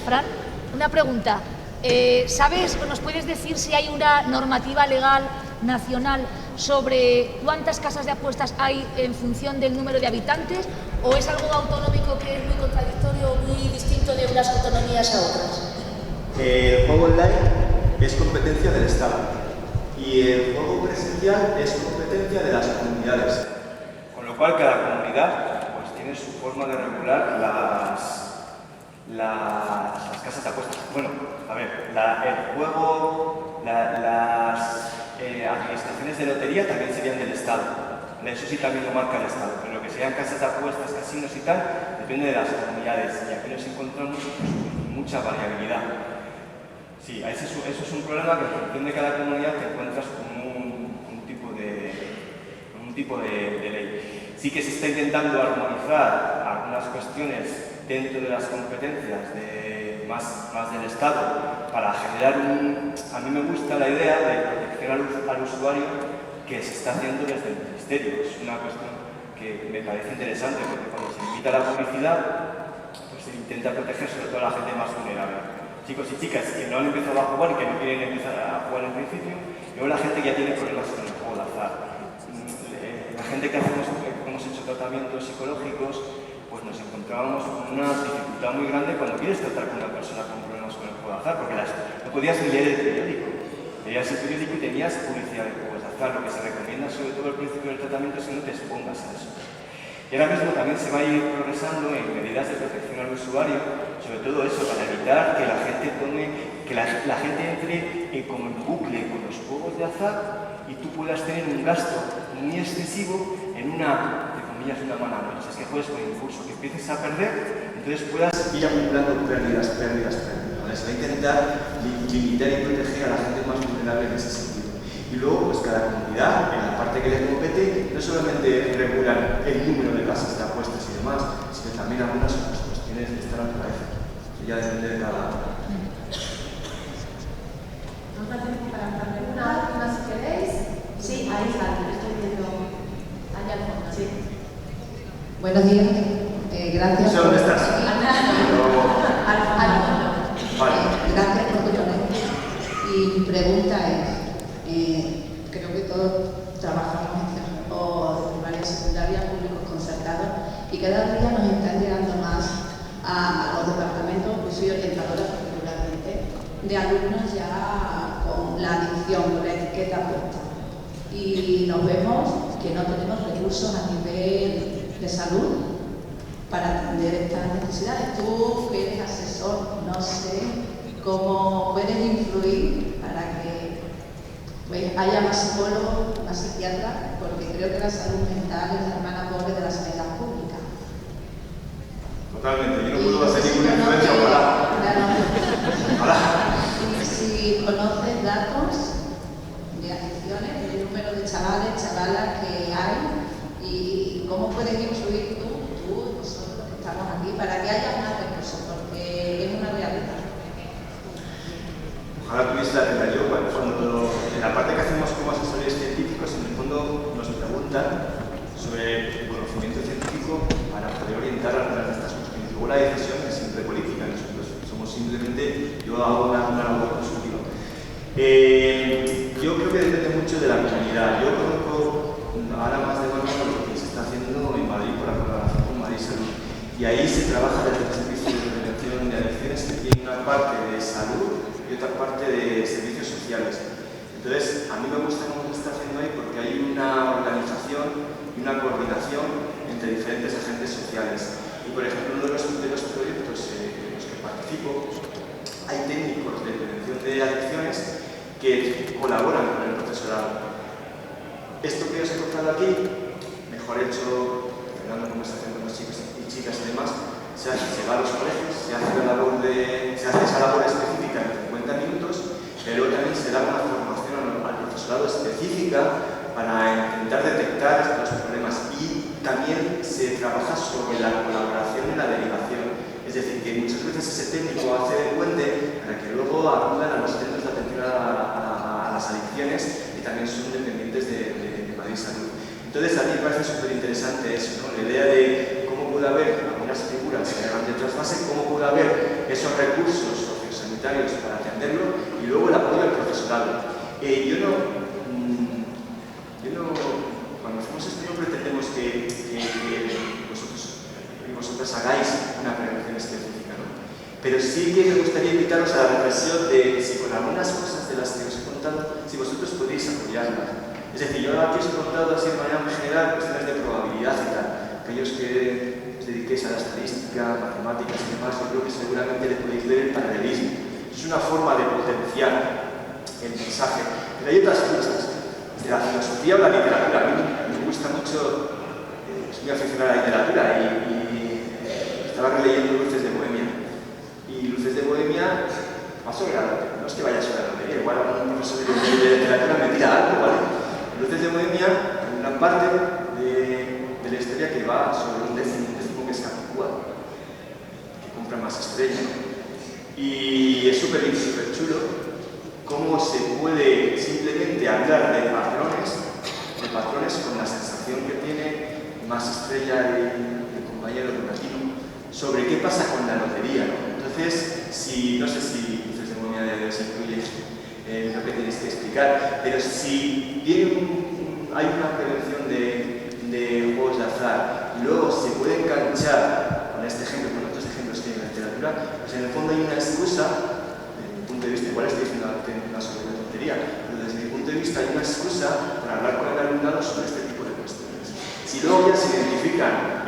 Fran, una pregunta. ¿Sabes o nos puedes decir si hay una normativa legal nacional sobre cuántas casas de apuestas hay en función del número de habitantes, o es algo autonómico que es muy contradictorio, muy distinto de unas autonomías a otras? El juego online es competencia del Estado y el juego presencial es competencia de las comunidades. Con lo cual cada comunidad pues tiene su forma de regular las casas de apuestas. Bueno, a ver, el juego, las administraciones de lotería también serían del Estado. Eso sí también lo marca el Estado, pero lo que serían casas de apuestas, casinos y tal, depende de las comunidades. Y aquí nos encontramos pues, mucha variabilidad. Sí, eso es un problema que en función de cada comunidad te encuentras con un tipo de ley. Sí que se está intentando armonizar algunas cuestiones dentro de las competencias más del Estado para generar a mí me gusta la idea de protección al usuario que se está haciendo desde el Ministerio. Es una cuestión que me parece interesante porque cuando se invita a la publicidad pues se intenta proteger sobre todo a la gente más vulnerable. Chicos y chicas que no han empezado a jugar y que no quieren empezar a jugar en principio, y luego la gente que ya tiene problemas con el juego de azar. La gente que hemos hecho tratamientos psicológicos, pues nos encontrábamos con una dificultad muy grande cuando quieres tratar con una persona con problemas con el juego de azar, porque no podías ni leer el periódico. Leías el periódico y tenías publicidad de juegos de azar. Lo que se recomienda, sobre todo al principio del tratamiento, es que no te expongas a eso. Y Y ahora mismo también se va a ir progresando en medidas de protección al usuario, sobre todo eso, para evitar que la gente la gente entre como en bucle con los juegos de azar y tú puedas tener un gasto muy excesivo en una, entre comillas, una mala noche. Es que juegues con impulso, que empieces a perder, entonces puedas ir acumulando pérdidas. ¿Vale? Se va a intentar limitar y proteger a la gente más vulnerable en ese sentido. Y luego, pues cada comunidad, en la parte que le compete, no solamente regulan el número de casas de apuestas y demás, sino también algunas otras cuestiones de esta naturaleza. Que ya depende de cada... Una última, si queréis. Sí, ahí está, estoy viendo allá al fondo. Sí. Buenos días, gracias. No sé dónde estás. Al fondo. Vale. Gracias por tu ponencia. Y mi pregunta es, creo que todos trabajamos en centros de primaria y secundaria, públicos concertados, y cada día nos están llegando más a los departamentos, pues soy orientadora particularmente, de alumnos ya con la adicción, con la etiqueta puesta. Y nos vemos que no tenemos recursos a nivel de salud para atender estas necesidades. Tú, que eres asesor, no sé cómo puedes influir para que pues, haya más psicólogos, más psiquiatras, porque creo que la salud mental es la hermana pobre de la sanidad pública. Totalmente, yo no puedo hacer ninguna influencia, ojalá. Ojalá. Y si conoces datos de adicciones, del número de chavales, chavalas que hay, y cómo puedes influir tú, nosotros los que estamos aquí, para que haya más recursos, porque es una realidad. Ojalá tuviese la tela. Yo, cuando en la parte que hacemos como asesores científicos, en el fondo nos preguntan sobre el conocimiento científico para poder orientar algunas de estas cuestiones. Luego la decisión es siempre política, nosotros somos simplemente, yo hago una labor consultiva. Yo creo que depende mucho de la comunidad. Yo conozco ahora más de mano lo que se está haciendo en Madrid por la colaboración con Madrid Salud. Y ahí se trabaja desde el servicio de prevención de adicciones que tiene una parte de salud y otra parte de servicios sociales. Entonces, a mí me gusta cómo se está haciendo ahí porque hay una organización y una coordinación entre diferentes agentes sociales. Y, por ejemplo, uno de los proyectos en los que participo, hay técnicos de prevención de adicciones que colaboran con el profesorado. Esto que os he contado aquí, mejor hecho, generando conversación con los chicos y chicas y demás, se va a los colegios, se hace esa labor específica en 50 minutos, pero también se da una formación al profesorado específica para intentar detectar los problemas, y también se trabaja sobre la colaboración y la derivación. Es decir, que muchas veces ese técnico hace de puente para que luego acudan a los centros de atención a las adicciones, que también son dependientes de Madrid Salud. Entonces, a mí me parece súper interesante eso, ¿no? La idea de cómo puede haber algunas figuras que hagan de trasvase, cómo puede haber esos recursos sociosanitarios para atenderlo, y luego el apoyo al profesorado. Cuando hacemos esto no pretendemos que vosotros y vosotras hagáis una prevención específica, ¿no? Pero sí que me gustaría invitaros a la reflexión de si con algunas cosas de las que os he contado, si vosotros podéis apoyarlas. Es decir, yo aquí os he contado así de manera muy general cuestiones de probabilidad y tal. Aquellos que os dediquéis a la estadística, matemáticas y demás, yo creo que seguramente le podéis ver el paralelismo. Es una forma de potenciar el mensaje. Pero hay otras cosas. De la filosofía o la literatura. A mí me gusta mucho, soy muy aficionado a la literatura y estaba releyendo Luces de Bohemia. Y Luces de Bohemia va sobre la lotería. No es que vaya sobre la lotería, igual un profesor de literatura me tira algo, ¿vale? Luces de Bohemia, hay una parte de la historia que va sobre un décimo que es Capicúa, que compra más estrellas. Y es súper chulo cómo se puede simplemente hablar de patrones con la sensación que tiene más estrella el compañero Donatino sobre qué pasa con la lotería, ¿no? Entonces, no sé si Luces de Bohemia se incluye lo que tenéis que explicar, pero si hay una prevención de juegos de azar y luego se puede enganchar con este ejemplo, con otros ejemplos que hay en la literatura, pues en el fondo hay una excusa, desde mi punto de vista, igual estoy diciendo una sobre la tontería, pero desde mi punto de vista hay una excusa para hablar con el alumnado sobre este tipo de cuestiones. Si luego ya se identifican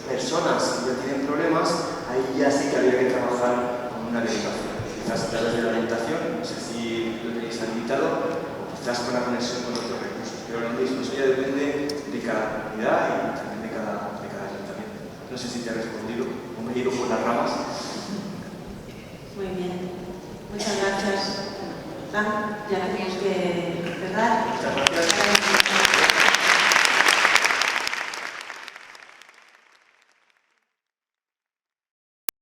personas que ya tienen problemas, ahí ya sí que habría que trabajar con una dedicación. Quizás a través de la orientación, no sé si lo tenéis habilitado, o quizás con la conexión con otros recursos. Pero lo mismo, eso ya depende de cada comunidad y también de cada ayuntamiento. No sé si te he respondido o me he ido por las ramas. Muy bien. Muchas gracias. Fran, ya tenemos que cerrar. Muchas gracias.